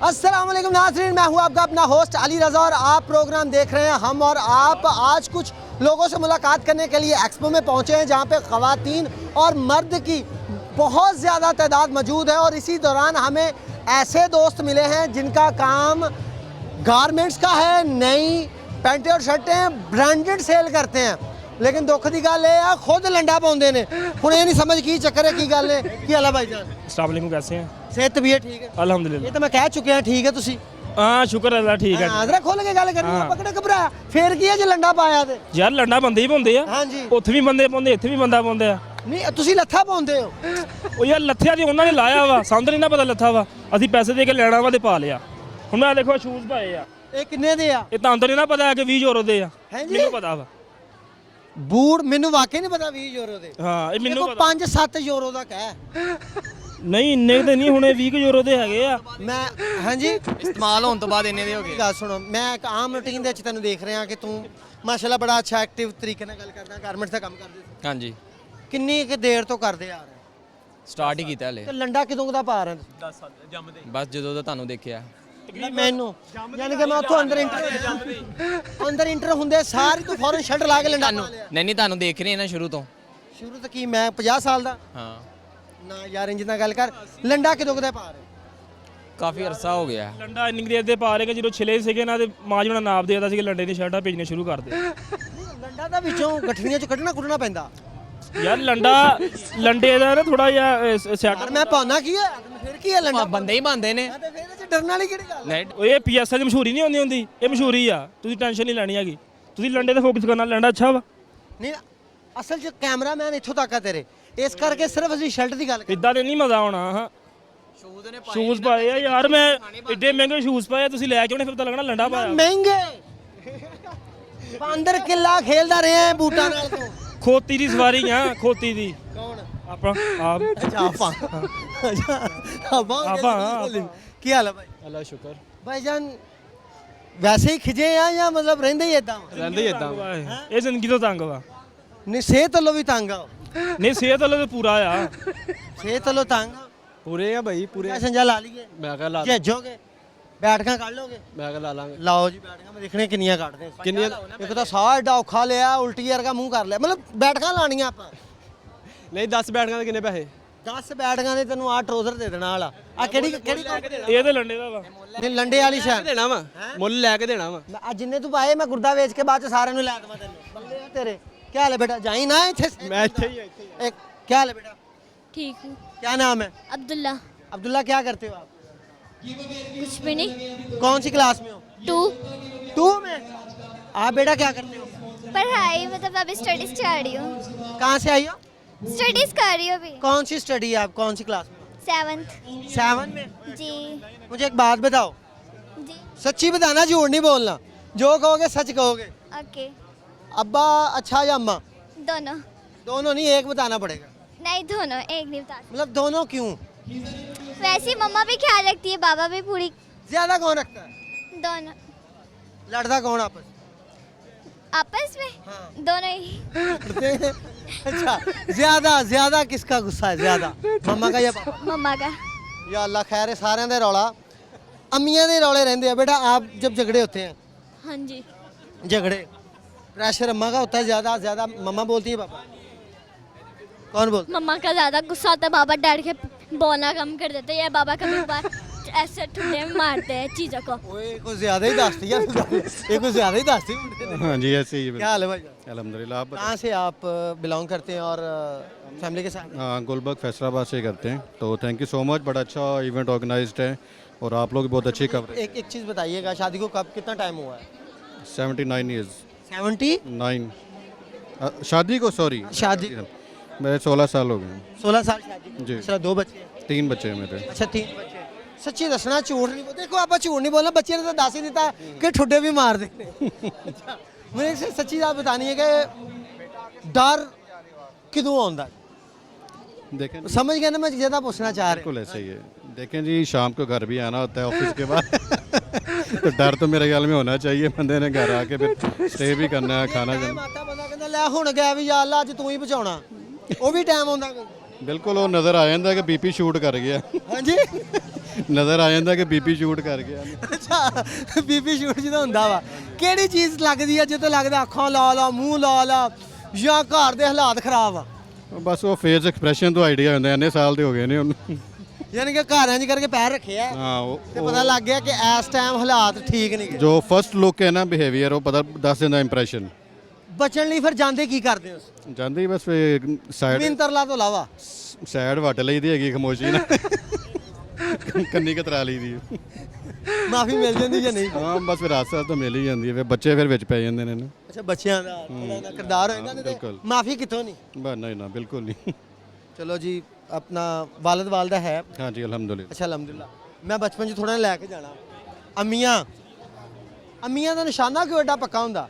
अस्सलाम वालेकुम नाज़रीन, मैं हूं आपका अपना होस्ट अली रज़ा और आप प्रोग्राम देख रहे हैं हम और आप। आज कुछ लोगों से मुलाकात करने के लिए एक्सपो में पहुंचे हैं जहां पे ख़वातीन और मर्द की बहुत ज़्यादा तादाद मौजूद है और इसी दौरान हमें ऐसे दोस्त मिले हैं जिनका काम गारमेंट्स का है। नई पैंटें और शर्टें ब्रांडेड सेल करते हैं, लेकिन दुख की गल है खुद लंडा पाउंदे ने। हुण ये नहीं समझ की चक्कर है, की गल है, की हाल है भाईजान? अस्सलाम वालेकुम, कैसे हैं? सेहत तबीयत ठीक है? अल्हम्दुलिल्लाह। ये तो मैं कह चुके हैं, ठीक है तुसी? हाँ शुक्र अल्लाह ठीक है। जरा खोल के गल करनी, पकड़े घबराया फिर की है जे लंडा पाया ते? यार लंडा ਬੰਦੇ ਹੀ ਪਾਉਂਦੇ ਆ। हाँ जी। ਉੱਥੇ ਵੀ ਬੰਦੇ ਪਾਉਂਦੇ, ਇੱਥੇ ਵੀ ਬੰਦਾ ਪਾਉਂਦੇ ਆ। ਨਹੀਂ ਤੁਸੀਂ ਲੱਥਾ ਪਾਉਂਦੇ ਹੋ? ਉਹ ਯਾਰ ਲੱਥਿਆ ਦੀ ਉਹਨਾਂ ਨੇ ਲਾਇਆ ਵਾ, ਸਾਨੂੰ ਤਾਂ ਨਹੀਂ ਨਾ ਪਤਾ ਲੱਥਾ ਵਾ। ਅਸੀਂ ਪੈਸੇ ਦੇ ਕੇ ਲੈਣਾ ਵਾ ਤੇ ਪਾ ਲਿਆ। ਹੁਣ ਮੈਂ ਦੇਖੋ ਸ਼ੂਜ਼ ਪਾਏ ਆ, ਇਹ ਕਿੰਨੇ ਦੇ ਆ? ਇਹ ਤਾਂ ਅੰਦਰ ਨਹੀਂ ਨਾ ਪਤਾ ਕਿ 20 ਯੂਰੋ ਦੇ ਆ। ਹੈਂ ਜੀ? ਮੈਨੂੰ ਪਤਾ ਵਾ। ਬੂਟ ਮੈਨੂੰ ਵਾਕਈ ਨਹੀਂ ਪਤਾ 20 ਯੂਰੋ ਦੇ। ਹਾਂ ਇਹ ਮੈਨੂੰ ਦੇਖੋ ਪਤਾ। 5-7 ਯੂਰੋ ਦਾ ਕਹਿ। ਨਹੀਂ ਇੰਨੇ ਤੇ ਨਹੀਂ, ਹੁਣੇ 20 ਯੂਰੋ ਦੇ ਹੈਗੇ ਆ। ਮੈਂ ਹਾਂਜੀ ਇਸਤੇਮਾਲ ਹੋਣ ਤੋਂ ਬਾਅਦ ਇੰਨੇ ਦੇ ਹੋ ਗਏ। ਗੱਲ ਸੁਣੋ, ਮੈਂ ਇੱਕ ਆਮ ਰੂਟੀਨ ਦੇ ਵਿੱਚ ਤੈਨੂੰ ਦੇਖ ਰਿਹਾ ਕਿ ਤੂੰ ਮਾਸ਼ਾਅੱਲਾ ਬੜਾ ਅੱਛਾ ਐਕਟਿਵ ਤਰੀਕੇ ਨਾਲ ਗੱਲ ਕਰਦਾ, ਗਾਰਮੈਂਟਸ ਦਾ ਕੰਮ ਕਰਦੇ ਸੀ। ਹਾਂਜੀ ਕਿੰਨੀ ਕਿ ਦੇਰ ਤੋਂ ਕਰਦੇ ਆ ਰਹੇ? ਸਟਾਰਟ ਹੀ ਕੀਤਾ ਹਲੇ, ਤੇ ਲੰਡਾ ਕਿਦੋਂ ਦਾ ਪਾ ਰਹੇ? ਬਸ ਜਦੋਂ ਦਾ ਤੁਹਾਨੂੰ ਦੇਖਿਆ। ਮੈਨੂੰ ਯਾਨੀ ਕਿ ਮੈਂ ਉੱਥੋਂ ਅੰਦਰ ਇੰਟਰ ਹੁੰਦੇ ਸਾਰੀ ਤੂੰ ਫੌਰਨ ਸ਼ਰਟ ਲਾ ਕੇ ਲੰਡਾ ਪਾ ਲਿਆ? ਨਹੀਂ ਤੁਹਾਨੂੰ ਦੇਖ ਰਹੇ ਨਾ ਸ਼ੁਰੂ ਤੋਂ। ਸ਼ੁਰੂ ਤੋਂ ਕੀ ਮੈਂ 50 ਸਾਲ ਦਾ? ਹਾਂ ਨਾ ਯਾਰ ਇੰਜ ਨਾਲ ਗੱਲ ਕਰ। ਲੰਡਾ ਕਿਦੋਂ ਕਦੇ ਪਾ ਰਹੇ? ਕਾਫੀ ਅਰਸਾ ਹੋ ਗਿਆ। ਲੰਡਾ ਇੰਨੀ ਦੇਰ ਦੇ ਪਾ ਰਹੇ ਕਿ ਜਦੋਂ ਛਿਲੇ ਸੀਗੇ ਨਾ ਤੇ ਮਾਂ ਜੀ ਉਹਨਾਂ ਨਾਪ ਦੇਦਾ ਸੀ ਕਿ ਲੰਡੇ ਦੀ ਸ਼ਰਟਾਂ ਭੇਜਣੀਆਂ ਸ਼ੁਰੂ ਕਰ ਦੇ। ਲੰਡਾ ਦਾ ਵਿੱਚੋਂ ਗੱਠੜੀਆਂ ਚ ਕੱਢਣਾ ਪੈਂਦਾ ਯਾਰ ਲੰਡੇ ਦਾ ਨਾ ਥੋੜਾ ਜਿਹਾ ਸੈਟ। ਯਾਰ ਮੈਂ ਪਾਉਣਾ ਕੀ ਹੈ ਫਿਰ ਕੀ ਹੈ ਲੰਡਾ? ਬੰਦੇ ਹੀ ਬੰਦੇ ਨੇ। ਤੇ ਫਿਰ ਇਹ ਚ ਡਰਨ ਵਾਲੀ ਕਿਹੜੀ ਗੱਲ? ਨਹੀਂ ਉਹ ਇਹ ਪੀਐਸਐਲ ਦੀ ਮਸ਼ਹੂਰੀ ਨਹੀਂ ਹੁੰਦੀ, ਇਹ ਮਸ਼ਹੂਰੀ ਆ। ਤੁਸੀਂ ਟੈਨਸ਼ਨ ਨਹੀਂ ਲੈਣੀ ਹੈਗੀ, ਤੁਸੀਂ ਲੰਡੇ ਤੇ ਫੋਕਸ ਕਰਨਾ। ਲੰਡਾ ਅੱਛਾ ਵਾ। ਨਹੀਂ ਅਸਲ ਚ ਕੈਮਰਾਮੈਨ ਇੱਥੋਂ ਤੱਕ ਆ ਤੇਰੇ, ਇਸ ਕਰਕੇ ਸਿਰਫ ਅਸੀਂ ਸ਼ਰਟ ਦੀ ਗੱਲ ਕਰ। ਇਦਾਂ ਦੇ ਨਹੀਂ ਮਜ਼ਾ ਆਉਣਾ। ਹਾਂ ਸ਼ੂਜ਼ ਪਾਏ ਆ ਯਾਰ, ਮੈਂ ਏਡੇ ਮਹਿੰਗੇ ਸ਼ੂਜ਼ ਪਾਏ ਆ, ਤੁਸੀਂ ਲੈ ਕੇ ਆਉਣੇ ਫਿਰ ਪਤਾ ਲੱਗਣਾ ਲੰਡਾ ਪਾਇਆ। ਮਹਿੰਗੇ ਬਾਂਦਰ ਕਿੱਲਾ ਖੇਲਦਾ ਰਿਹਾ ਬੂਟਾਂ ਨਾਲ ਤੂੰ। ਖੋਤੀ ਦੀ ਸਵਾਰੀ ਆ, ਖੋਤੀ ਦੀ। ਕੌਣ? ਆਪਾਂ ਆਪ। ਅੱਛਾ ਆਪਾਂ ਕੀ ਹਾਲ ਹੈ ਭਾਈ? ਅੱਲਾ ਸ਼ੁਕਰ। ਭਾਈਜਾਨ ਵੈਸੇ ਹੀ ਖਿਜੇ ਆ ਜਾਂ ਮਤਲਬ ਰਹਿੰਦੇ ਹੀ ਇਦਾਂ? ਰਹਿੰਦੇ ਹੀ ਇਦਾਂ। ਇਹ ਜ਼ਿੰਦਗੀ ਤੋਂ ਤੰਗ ਵਾ। ਨਹੀਂ ਸਿਹਤ ਵੱਲੋਂ ਵੀ ਤੰਗ ਆ? ਨਹੀਂ ਸਿਹਤ ਵਾਲਾ ਤਾਂ ਪੂਰਾ ਆ। ਸਿਹਤ ਵੱਲੋਂ ਤੰਗ ਆ? ਪੂਰੇ ਆ ਭਾਈ ਪੂਰੇ। ਸੰਜਾ ਲਾ ਲਈਏ? ਮੈਂ ਕਹ ਲਾ ਭੇਜੋਗੇ? ਬੈਠਕਾਂ ਕੱਢ ਲੋਗੇ? ਮੈਂ ਕਹ ਲਾ ਲਾਂਗੇ। ਲਾਓ ਜੀ ਬੈਠਕਾਂ, ਮੈਂ ਦੇਖਣੇ ਕਿੰਨੀਆਂ ਕੱਢਦੇ। ਕਿੰਨੀਆਂ? ਇੱਕ ਤਾਂ ਸਾਹ ਏਡਾ ਔਖਾ ਲਿਆ, ਉਲਟੀ ਵਰਗਾ ਮੂੰਹ ਕਰ ਲਿਆ। ਮਤਲਬ ਬੈਠਕਾਂ ਲਾਣੀਆਂ ਆਪਾਂ। ਨਹੀਂ 10 ਬੈਠਕਾਂ ਦੇ ਕਿੰਨੇ ਪੈਸੇ? 10 ਬੈਠਕਾਂ ਦੇ ਤੈਨੂੰ ਆਹ ਟਰੋਜ਼ਰ ਦੇ ਦੇਣਾ ਵਾਲਾ। ਆ ਕਿਹੜੀ ਇਹ ਤੇ ਲੰਡੇ ਦਾ ਵਾ। ਨਹੀਂ ਲੰਡੇ ਵਾਲੀ ਸ਼ਾਇਦ ਦੇਣਾ ਵਾ, ਮੁੱਲ ਲੈ ਕੇ ਦੇਣਾ ਵਾ। ਆ ਜਿੰਨੇ ਤੂੰ ਪਾਏ ਮੈਂ ਗੁਰਦਾ ਵੇਚ ਕੇ ਬਾਅਦ ਚ ਸਾਰਿਆਂ ਨੂੰ ਲੈ ਦਵਾਂ ਤੈਨੂੰ। ਬੱਲੇ ਆ ਤੇਰੇ। ਕੀ ਹਾਲ ਹੈ बेटा? जाई ना ਇੱਥੇ। ਮੈਂ ਇੱਥੇ ਹੀ एक क्या हाल है बेटा? ठीक हूँ। क्या नाम है? अब्दुल्ला। अब्दुल्ला क्या करते हो आप? कुछ भी नहीं। कौन सी क्लास में हो? 2 2 में। आप बेटा क्या करते हो? पढ़ाई मतलब अभी स्टडीज कर रही हूँ। कहाँ से आई हो? स्टडीज कर रही हूँ अभी। कौन सी स्टडी है आप? कौन सी क्लास में? 7th। 7 में। जी मुझे एक बात बताओ, जी सच्ची बताना, झूठ नहीं बोलना। जो कहोगे सच कहोगे। ओके। अब्बा अच्छा या अम्मा? दोनों। दोनों नहीं, एक बताना पड़ेगा। नहीं दोनों, एक नहीं बता। मतलब दोनों क्यों? वैसे ही मम्मा भी ख्याल रखती है, बाबा भी पूरी। ज्यादा कौन रखता है? दोनों। लड़ता कौन आपस आपस में? हाँ। दोनों ही। में? अच्छा, ज्यादा किसका गुस्सा है ज्यादा, मम्मा का या पापा? मम्मा का। या अल्लाह खैर है, सारे दे रौला अम्मियां दे रौले रहंदे हैं। बेटा आप जब झगड़े होते हैं, हाँ जी। झगड़े प्रेशर अम्मा का होता है ज्यादा मम्मा बोलती है पापा? कौन बोलता? मम्मा का ज़्यादा गुस्सा होता है, बाबा डर के बोलना कम कर देते हैं, या बाबा कभी बार ऐसे ठुड्डे में मारते हैं चीज़ों को। ओए कुछ ज्यादा ही दास्ती यार, ये कुछ ज्यादा ही दास्ती। हाँ जी ऐसे ही क्या हाल है भाई? अल्हम्दुलिल्लाह। आप कहाँ से आप बिलोंग करते हैं और फैमिली के साथ? हाँ गुलबर्ग फैसलाबाद से करते हैं, तो थैंक यू सो मच। बड़ा अच्छा इवेंट ऑर्गेनाइज्ड है और आप लोग बहुत अच्छी कवरेज। एक चीज़ बताइएगा, शादी को कब कितना टाइम हुआ है? 79 ईयर्स। 79? शादी को सॉरी, शादी मेरे 16 साल हो गए। 16 साल शादी जी। अच्छा, 2 बच्चे? 3 बच्चे हैं मेरे। अच्छा 3 बच्चे। सच्ची दसना, झूठ नहीं बोल। देखो आप झूठ नहीं बोलना, बच्चे ने तो दस ही दिता कि ठुड्डे भी मार दे। अच्छा, मुझे सच्ची बात बतानी है कि डर किदों आंदा? देखें समझ गए ना मैं ज़्यादा पूछना चाह रहा बिल्कुल ऐसे ही है। देखें जी, शाम को घर भी आना होता है ऑफिस के बाद तो डर तो मेरे ख्याल में होना चाहिए। बंदे ने घर आके फिर स्टे भी करना है, खाना हूँ। माता बंदा कहता लै हुण गया भी, या अल्लाह अज तू ही बचाउणा, वो भी टाइम आंदा। बिल्कुल वो नज़र आ जाता है कि बीपी शूट कर गया। हाँ जी। ਨਜ਼ਰ ਆ ਜਾਂਦਾ ਕਿ ਬੀਪੀ ਸ਼ੂਟ ਕਰ ਗਿਆ ਅੱਛਾ ਬੀਬੀ ਸ਼ੂਟ ਜਦੋਂ ਹੁੰਦਾ ਵਾ ਕਿਹੜੀ ਚੀਜ਼ ਲੱਗਦੀ ਆ ਜਦੋਂ ਲੱਗਦਾ ਅੱਖਾਂ ਲਾ ਲਾ ਮੂੰਹ ਲਾ ਲਾ ਜਾਂ ਘਰ ਦੇ ਹਾਲਾਤ ਖਰਾਬ ਆ ਬਸ ਉਹ ਫੇਸ ਐਕਸਪ੍ਰੈਸ਼ਨ ਤੋਂ ਆਈਡੀਆ ਹੁੰਦਾ ਇੰਨੇ ਸਾਲ ਦੇ ਹੋ ਗਏ ਨੇ ਉਹਨੂੰ ਯਾਨੀ ਕਿ ਘਰਾਂ 'ਚ ਕਰਕੇ ਪੈਰ ਰੱਖੇ ਆ ਹਾਂ ਤੇ ਪਤਾ ਲੱਗ ਗਿਆ ਕਿ ਇਸ ਟਾਈਮ ਹਾਲਾਤ ਠੀਕ ਨਹੀਂ ਗੇ ਜੋ ਫਰਸਟ ਲੁੱਕ ਹੈ ਨਾ ਬਿਹੇਵੀਅਰ ਉਹ ਪਤਾ ਦੱਸ ਦਿੰਦਾ ਇੰਪ੍ਰੈਸ਼ਨ ਬਚਣ ਲਈ ਫਿਰ ਜਾਂਦੇ ਕੀ ਕਰਦੇ ਹੋ ਜਾਂਦੀ ਬਸ ਸਾਈਡ ਜ਼ਮੀਨ ਤਰਲਾ ਤੋਂ ਇਲਾਵਾ ਸਾਈਡ ਵੱਟ ਲਈਦੀ ਹੈਗੀ ਖਮੋਸ਼ੀ ਨਾਲ ਕੰਨੀ ਕਤਰਾ ਲਈਦੀ ਮਾਫੀ ਮਿਲ ਜਾਂਦੀ ਜਾਂ ਨਹੀਂ ਹਾਂ ਬਸ ਫਿਰ ਆਸਾ ਤਾਂ ਮਿਲ ਹੀ ਜਾਂਦੀ ਹੈ ਫਿਰ ਬੱਚੇ ਫਿਰ ਵਿੱਚ ਪੈ ਜਾਂਦੇ ਨੇ ਨਾ ਅੱਛਾ ਬੱਚਿਆਂ ਦਾ ਥੋੜਾ ਜਿਹਾ ਕਿਰਦਾਰ ਹੋ ਜਾਂਦਾ ਤੇ ਬਿਲਕੁਲ। ਮਾਫੀ ਕਿੱਥੋਂ ਨਹੀਂ ਬਸ ਨਹੀਂ ਨਾ ਬਿਲਕੁਲ ਨਹੀਂ ਚਲੋ ਜੀ ਆਪਣਾ ਵਾਲਦ ਵਾਲਦਾ ਹੈ ਹਾਂਜੀ ਅਲਹਮਦੁਲਿਲਾ ਅੱਛਾ ਅਲਹਮਦੁਲਿਲਾ ਮੈਂ ਬਚਪਨ 'ਚ ਥੋੜਾ ਲੈ ਕੇ ਜਾਣਾ ਅੰਮੀਆਂ ਦਾ ਨਿਸ਼ਾਨਾ ਕਿਉਂ ਐਡਾ ਪੱਕਾ ਹੁੰਦਾ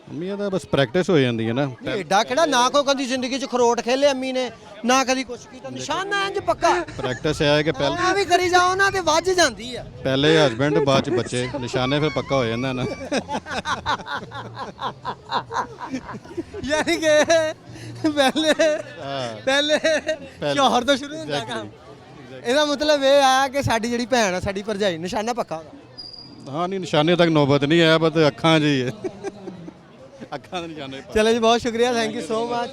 ਅੰਮੀਆਂ ਦਾ ਬਸ ਪ੍ਰੈਕਟਿਸ ਹੋ ਜਾਂਦੀ ਹੈ ਨਾ ਨਹੀਂ ਐਡਾ ਕਿਹੜਾ ਨਾ ਕੋਈ ਕਦੀ ਜ਼ਿੰਦਗੀ 'ਚ ਖਰੋਟ ਖੇਲੇ ਅੰਮੀ ਨੇ ਨਾ ਕਦੀ ਕੁਛ ਕੀਤਾ ਨਿਸ਼ਾਨਾ ਇੰਜ ਪੱਕਾ ਪ੍ਰੈਕਟਿਸ ਹੈ ਕਿ ਆ ਵੀ ਕਰੀ ਜਾਓ ਨਾ ਤੇ ਵੱਜ ਜਾਂਦੀ ਆ ਪਹਿਲੇ ਹਸਬੈਂਡ ਬਾਅਦ ਚ ਬੱਚੇ ਨਿਸ਼ਾਨੇ ਫਿਰ ਪੱਕਾ ਹੋ ਜਾਂਦਾ ਨਾ ਯਾਨੀ ਕਿ ਪਹਿਲੇ ਪਹਿਲੇ ਸ਼ੋਹਰ ਤੋਂ ਸ਼ੁਰੂ ਹੁੰਦਾ ਕੰਮ ਇਹਦਾ ਮਤਲਬ ਇਹ ਆ ਕਿ ਸਾਡੀ ਜਿਹੜੀ ਭੈਣ ਆ ਸਾਡੀ ਭਰਜਾਈ ਨਿਸ਼ਾਨਾ ਪੱਕਾ ਹੁੰਦਾ ਹਾਂ ਨਹੀਂ ਨਿਸ਼ਾਨੇ ਤੱਕ ਨੌਬਤ ਨਹੀਂ ਆਇਆ ਬਸ ਅੱਖਾਂ 'ਚ ਹੀ ਹੈ ਅੱਖਾਂ ਦੇ ਨਿਸ਼ਾਨੇ ਚਲੋ ਜੀ ਬਹੁਤ ਸ਼ੁਕਰੀਆ thank you so much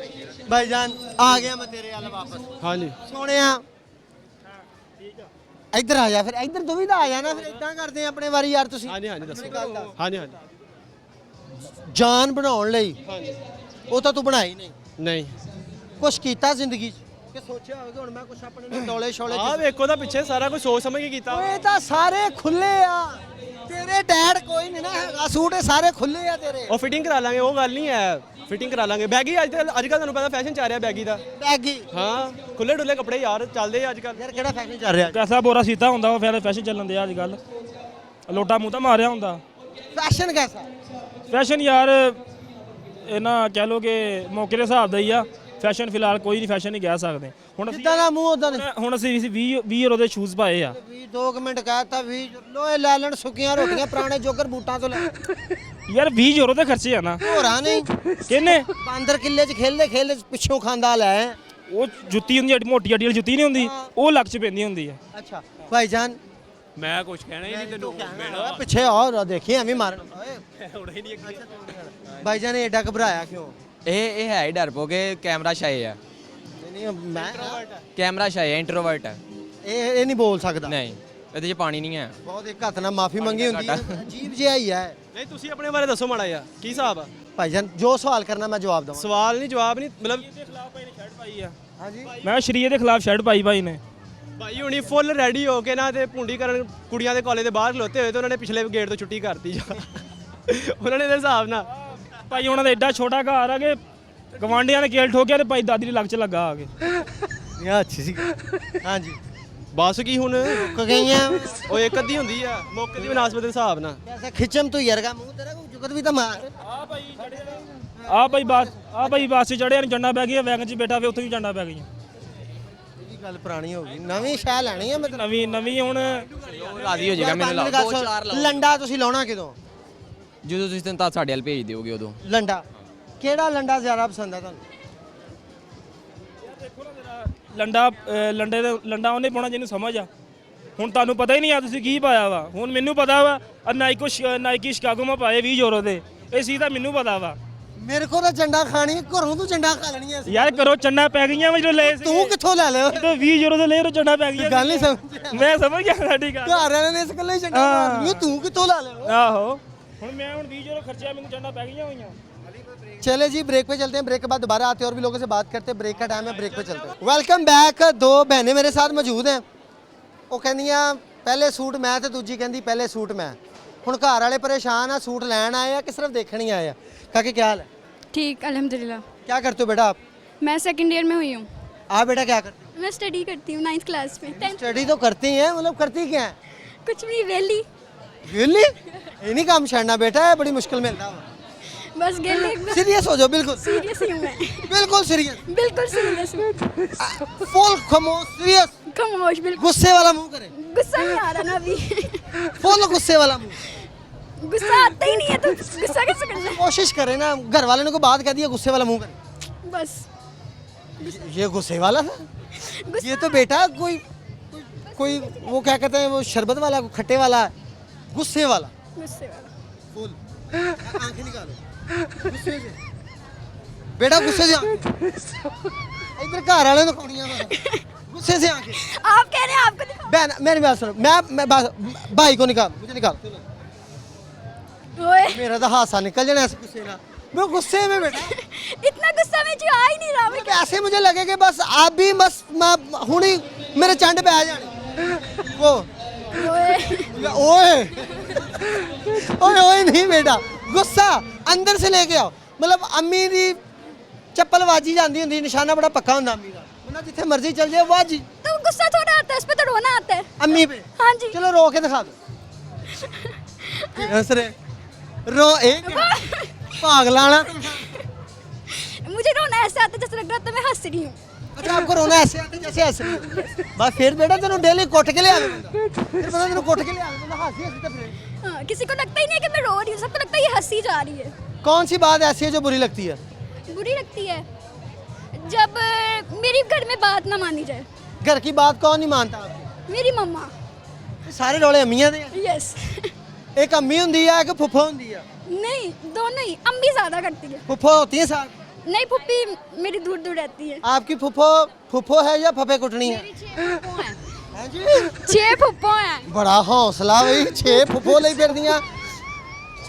Bhaijaan ਆ ਗਿਆ ਮੈਂ ਤੇਰੇ ਵੱਲ ਵਾਪਸ ਹਾਂਜੀ ਸੋਹਣਿਆ ਇੱਧਰ ਆ ਜਾ ਫਿਰ ਇੱਧਰ ਤੂੰ ਵੀ ਤਾਂ ਆ ਜਾ ਨਾ ਫਿਰ ਇਦਾਂ ਕਰਦੇ ਆ ਆਪਣੇ ਵਾਰੀ ਯਾਰ ਤੁਸੀਂ ਹਾਂਜੀ ਹਾਂਜੀ ਦੱਸੋ ਗੱਲ ਦੱਸ। ਹਾਂਜੀ ਹਾਂਜੀ ਜਾਨ ਬਣਾਉਣ ਲਈ ਹਾਂਜੀ ਉਹ ਤਾਂ ਤੂੰ ਬਣਾਈ ਨਹੀਂ ਨਹੀਂ ਕੁਛ ਕੀਤਾ ਜ਼ਿੰਦਗੀ 'ਚ ਕਿ ਸੋਚਿਆ ਹੋਵੇ ਕਿ ਹੁਣ ਮੈਂ ਕੁਛ ਆਪਣੇ ਨੂੰ ਡੋਲੇ ਸ਼ੋਲੇ ਆ ਵੇਖੋ ਤਾਂ ਪਿੱਛੇ ਸਾਰਾ ਕੁਝ ਸੋਚ ਸਮਝ ਕੇ ਕੀਤਾ ਓਏ ਤਾਂ ਸਾਰੇ ਖੁੱਲੇ ਆ ਤੇਰੇ ਡੈਡ ਕੋਈ ਨਹੀਂ ਨਾ ਹੈਗਾ ਸੂਟ ਇਹ ਸਾਰੇ ਖੁੱਲੇ ਆ ਤੇਰੇ ਉਹ ਫਿਟਿੰਗ ਕਰਾ ਲਾਂਗੇ ਉਹ ਗੱਲ ਨਹੀਂ ਹੈ ਫਿਟਿੰਗ ਕਰਾ ਲਾਂਗੇ ਬੈਗੀ ਅੱਜ ਕੱਲ ਤੁਹਾਨੂੰ ਪਤਾ ਫੈਸ਼ਨ ਚੱਲ ਰਿਹਾ ਬੈਗੀ ਦਾ ਬੈਗੀ ਹਾਂ ਖੁੱਲੇ ਡੁੱਲੇ ਕੱਪੜੇ ਯਾਰ ਚੱਲਦੇ ਆ ਅੱਜ ਕੱਲ ਯਾਰ ਕਿਹੜਾ ਫੈਸ਼ਨ ਚੱਲ ਰਿਹਾ ਕੈਸਾ ਬੋਰਾ ਸੀਤਾ ਹੁੰਦਾ ਉਹ ਫਿਰ ਫੈਸ਼ਨ ਚੱਲਣ ਦੇ ਅੱਜ ਕੱਲ ਲੋਟਾ ਮੂੰਹ ਤਾਂ ਮਾਰਿਆ ਹੁੰਦਾ ਫੈਸ਼ਨ ਕੈਸਾ ਫੈਸ਼ਨ ਯਾਰ ਇਹ ਨਾ ਕਹਿ ਲੋ ਕਿ ਮੌਕੇ ਦੇ ਹਿਸਾਬ ਦਾ ਹੀ ਆ ਫੈਸ਼ਨ ਫਿਲਹਾਲ ਕੋਈ ਨਹੀਂ ਫੈਸ਼ਨ ਨਹੀਂ ਕਹਿ ਸਕਦੇ ਹੁਣ ਅਸੀਂ ਜਿੱਦਾਂ ਦਾ ਮੂੰਹ ਉਦਾਂ ਨਹੀਂ ਹੁਣ ਅਸੀਂ 20 ਯੂਰੋ ਦੇ ਸ਼ੂਜ਼ ਪਾਏ ਆ 2 ਮਿੰਟ ਕਹਿਤਾ 20 ਲੋਏ ਲੈ ਲੈਣ ਸੁੱਕੀਆਂ ਰੋਟੀਆਂ ਪੁਰਾਣੇ ਜੋਗਰ ਬੂਟਾਂ ਤੋਂ ਲੈ ਯਾਰ 20 ਯੂਰੋ ਦੇ ਖਰਚੇ ਆ ਨਾ ਹੋਰਾਂ ਨਹੀਂ ਕਿੰਨੇ ਬਾਂਦਰ ਕਿੱਲੇ 'ਚ ਖੇਲਦੇ ਪਿੱਛੋਂ ਖਾਂਦਾ ਲੈ ਉਹ ਜੁੱਤੀ ਹੁੰਦੀ ਮੋਟੀ ਅੱਡੀ ਵਾਲੀ ਜੁੱਤੀ ਨਹੀਂ ਹੁੰਦੀ ਉਹ ਲੱਕ 'ਚ ਪੈਂਦੀ ਹੁੰਦੀ ਆ ਅੱਛਾ ਭਾਈਜਾਨ ਮੈਂ ਕੁਝ ਕਹਿਣਾ ਹੀ ਨਹੀਂ ਤੈਨੂੰ ਪਿੱਛੇ ਆ ਦੇਖੀ ਐਵੇਂ ਮਾਰਨ ਓਏ ਭਾਈਜਾਨ ਇਹ ਏਡਾ ਘਬਰਾਇਆ ਕਿਉਂ ਇਹ ਹੈ ਹੀ ਡਰਪੋਕੇ ਕੈਮਰਾ ਸ਼ਾਏ ਆ ਨਹੀਂ ਮੈਂ ਕੈਮਰਾ ਸ਼ਾਏ ਆ ਇੰਟਰੋਵਰਟ ਹੈ ਇਹ ਨਹੀਂ ਬੋਲ ਸਕਦਾ ਨਹੀਂ ਇਹਦੇ 'ਚ ਪਾਣੀ ਨਹੀਂ ਹੈ ਬਹੁਤ ਇੱਕ ਹੱਥ ਨਾਲ ਮਾਫੀ ਮੰਗੀ ਹੁੰਦੀ ਹੈ ਅਜੀਬ ਜਿਹਾ ਹੀ ਹੈ ਨਹੀਂ ਤੁਸੀਂ ਆਪਣੇ ਬਾਰੇ ਦੱਸੋ ਮਾੜਾ ਜਿਹਾ ਕੀ ਹਿਸਾਬ ਆ ਭਾਈਜਾਨ ਜੋ ਸਵਾਲ ਕਰਨਾ ਮੈਂ ਜਵਾਬ ਦਵਾਂ ਸਵਾਲ ਨਹੀਂ ਜਵਾਬ ਨਹੀਂ ਮਤਲਬ ਹਾਂਜੀ ਮੈਂ ਸ਼ਰੀਏ ਦੇ ਖਿਲਾਫ ਸ਼ਰਟ ਪਾਈ ਭਾਈ ਨੇ ਭਾਈ ਹੁਣੀ ਫੁੱਲ ਰੈਡੀ ਹੋ ਕੇ ਨਾ ਤੇ ਪੁੰਡੀ ਕਰਨ ਕੁੜੀਆਂ ਦੇ ਕਾਲਜ ਦੇ ਬਾਹਰ ਖਲੋਤੇ ਹੋਏ ਤੇ ਉਹਨਾਂ ਨੇ ਪਿਛਲੇ ਗੇਟ ਤੋਂ ਛੁੱਟੀ ਕਰਤੀ ਜਾ ਉਹਨਾਂ ਨੇ ਇਹਦੇ ਹਿਸਾਬ ਨਾਲ ਭਾਈ ਉਹਨਾਂ ਦਾ ਐਡਾ ਛੋਟਾ ਘਰ ਆ ਕਿ ਗਵਾਂਢੀਆਂ ਨੇ ਕੇਲ ਠੋਕਿਆ ਤੇ ਭਾਈ ਦਾਦੀ ਦੇ ਲੱਗ 'ਚ ਲੱਗਾ ਆ ਕੇ ਇਹ ਅੱਛੀ ਸੀ ਹਾਂਜੀ ਬਸ ਕੀ ਹੁਣ ਕ ਗਈਆਂ ਉਹ ਇੱਕ ਅੱਧੀ ਹੁੰਦੀ ਆ ਮੌਕੇ ਦੀ ਵਿਨਾਸਬਤ ਦੇ ਹਿਸਾਬ ਨਾਲ ਐਸਾ ਖਿਚਮ ਤੂੰ ਯਰਗਾ ਮੂੰਹ ਤੇਰਾ ਕੋਈ ਜੁਗਤ ਵੀ ਤਾਂ ਮਾਰ ਆ ਭਾਈ ਬੱਸ 'ਚ ਚੜਿਆ ਨੂੰ ਜੰਡਾ ਪੈ ਗਈ ਵੈਗਨ 'ਚ ਬੈਠਾ ਵੇ ਉੱਥੇ ਵੀ ਜੰਡਾ ਪੈ ਗਈਆਂ ਇਹ ਗੱਲ ਪੁਰਾਣੀ ਹੋ ਗਈ ਨਵੀਂ ਸ਼ੈ ਲੈਣੀ ਹੈ ਮੈਂ ਨਵੀਂ ਹੁਣ ਰਾਜ਼ੀ ਹੋ ਜਾਏਗਾ ਮੈਨੂੰ ਲੱਗਦਾ 2-4 ਲਾਓ ਲੰਡਾ ਤੁਸੀਂ ਲਾਉਣਾ ਕਿਦੋਂ ਜਦੋਂ ਤੁਸੀਂ ਤੈਨੂੰ ਤਾਂ ਸਾਡੇ ਵੱਲ ਭੇਜ ਦਿਓਗੇ ਉਦੋਂ ਲੰਡਾ ਕਿਹੜਾ ਲੰਡਾ ਜ਼ਿਆਦਾ ਪਸੰਦ ਆ ਤੁਹਾਨੂੰ ਲੰਡਾ ਉਹਨੇ ਪਾਉਣਾ ਜਿਹਨੂੰ ਸਮਝ ਆ ਹੁਣ ਤੁਹਾਨੂੰ ਪਤਾ ਹੀ ਨਹੀਂ ਆ ਤੁਸੀਂ ਕੀ ਪਾਇਆ ਵਾ ਹੁਣ ਮੈਨੂੰ ਪਤਾ ਵਾ ਨਾਈਕੀ ਸ਼ਿਕਾਗੋ ਮੈਂ ਪਾਏ 20 ਯੂਰੋ ਦੇ ਇਹ ਚੀਜ਼ ਤਾਂ ਮੈਨੂੰ ਪਤਾ ਵਾ ਮੇਰੇ ਕੋਲ ਤਾਂ ਚੰਡਾ ਖਾਣੀ ਘਰੋਂ ਤੂੰ ਚੰਡਾ ਖਾ ਲੈਣੀ ਐ ਯਾਰ ਕਰੋ ਚੰਡਾ ਪੈ ਗਈਆਂ ਵਾ ਜਦੋਂ ਲਏ ਸੀ ਤੂੰ ਕਿੱਥੋਂ ਲੈ ਲਿਆ ਜਦੋਂ 20 ਯੂਰੋ ਦੇ ਲਏ ਉਹ ਚੰਡਾ ਪੈ ਗਈਆਂ ਗੱਲ ਨਹੀਂ ਸਮਝ ਮੈਂ ਸਮਝ ਗਿਆ ਸਾਡੀ ਗੱਲ ਘਰ ਵਾਲਿਆਂ ਨੇ ਇਸ ਗੱਲੇ ਚੰਡਾ ਮਾਰਨੀ ਤੂੰ ਕਿੱਥੋਂ ਲੈ ਲਿਆ ਆਹੋ ਹੁਣ ਮੈਂ ਹੁਣ 20 ਯੂਰੋ ਖਰਚਿਆ ਮੈਨੂੰ ਚੰਡਾ ਪੈ ਗਈਆਂ ਹੋਈਆਂ चले जी ब्रेक पे चलते हैं ब्रेक के बाद दोबारा आते हैं और भी लोगों से बात करते हैं ब्रेक का टाइम है ब्रेक पे चलते हैं वेलकम बैक दो बहनें मेरे साथ मौजूद हैं वो कहदियां पहले सूट मैं तो दूजी कहती पहले सूट मैं हुण घर वाले परेशान आ सूट लैन आए कि सिर्फ देखने ही आए हैं काके क्या हाल है ठीक अल्हम्दुलिल्लाह। क्या करते हो बेटा आप मैं सेकंड ईयर में हुई हूँ। आप बेटा क्या करते हो मैं स्टडी करती हूँ 9th क्लास में 10th स्टडी तो करती हैं मतलब करती क्या है कुछ भी वेली रियली ये नहीं काम छड़ना बेटा है बड़ी मुश्किल मिलता है बस गेले सीरियस हो जाओ बिल्कुल सीरियस ही हूँ मैं बिल्कुल सीरियस बिल्कुल सीरियस हूँ फुल खामोश सीरियस खामोश बिल्कुल गुस्से वाला मुंह करे गुस्सा नहीं आ रहा ना अभी फुल गुस्से वाला मुंह गुस्सा आता ही नहीं है तो गुस्सा कैसे करना है? कोशिश करें ना घर वाले ने को बात कह दिया गुस्से वाला मुंह करे बस ये गुस्से वाला था गुस्सा ये तो बेटा कोई कोई वो क्या कहते हैं वो शरबत वाला खट्टे वाला गुस्से वाला गुस्से वाला फूल आंखें निकालो गुस्से से बेटा गुस्से से आंखें इधर घर वाले तो खोड़ियां गुस्से से आंखें आप कह रहे हैं आपको दिखा बहन मेरी बात सुनो मैं भाई को निकाल मुझे निकाल ओए मेरा तो हादसा निकल जाना ऐसे गुस्से ना मैं गुस्से में बेटा इतना गुस्सा में जो आ ही नहीं रहा मैं मतलब ऐसे मुझे लगे कि बस आप भी बस मैं हुणी मेरे चंड पे आ जाने वो ओए ओए ओए ओए नहीं बेटा गुस्सा अंदर से लेके आओ मतलब अम्मी दी चप्पल वाजी जाती होंगी निशाना बड़ा पक्का होंगे अम्मी का वरना जिथे मर्जी चल जाए वाजी तो गुस्सा थोड़ा आता है उस पे तो रोना आता है अम्मी पे हाँ जी चलो रो के दिखा दो हंस रहे रो एक भाग लाना मुझे रोना ऐसे आता है जैसे लग रहा था मैं हंस रही हूँ अच्छा आपको रोना ऐसे आता है जैसे हंस रही हो। बस फिर बेटा तेनों डेली कोट के ले आवे बंदा फिर बंदा तेनों कोट के ले आवे बंदा हंसी हंसी तो फिर हाँ, किसी को लगता ही नहीं है कि मैं रो रही हूँ सबको लगता है ये हंसी जा रही है कौन सी बात ऐसी है जो बुरी लगती है बुरी लगती है जब मेरी घर में बात ना मानी जाए घर की बात कौन नहीं मानता आपकी मेरी मम्मा ये सारे रोले अम्मियां दे हैं। यस एक अम्मी हुंदी है एक फुफ्फो हुंदी है नहीं दोनों ही अम्मी ज्यादा करती है फुफ्फो होती है साथ नहीं पुप्पी मेरी दूर दूर रहती है आपकी फुफ्फो फुफ्फो है या फफे कुटनी है हैं जी 6 फुप्पो हैं बड़ा हौसला भाई 6 फुफ्फो ले फिर दियां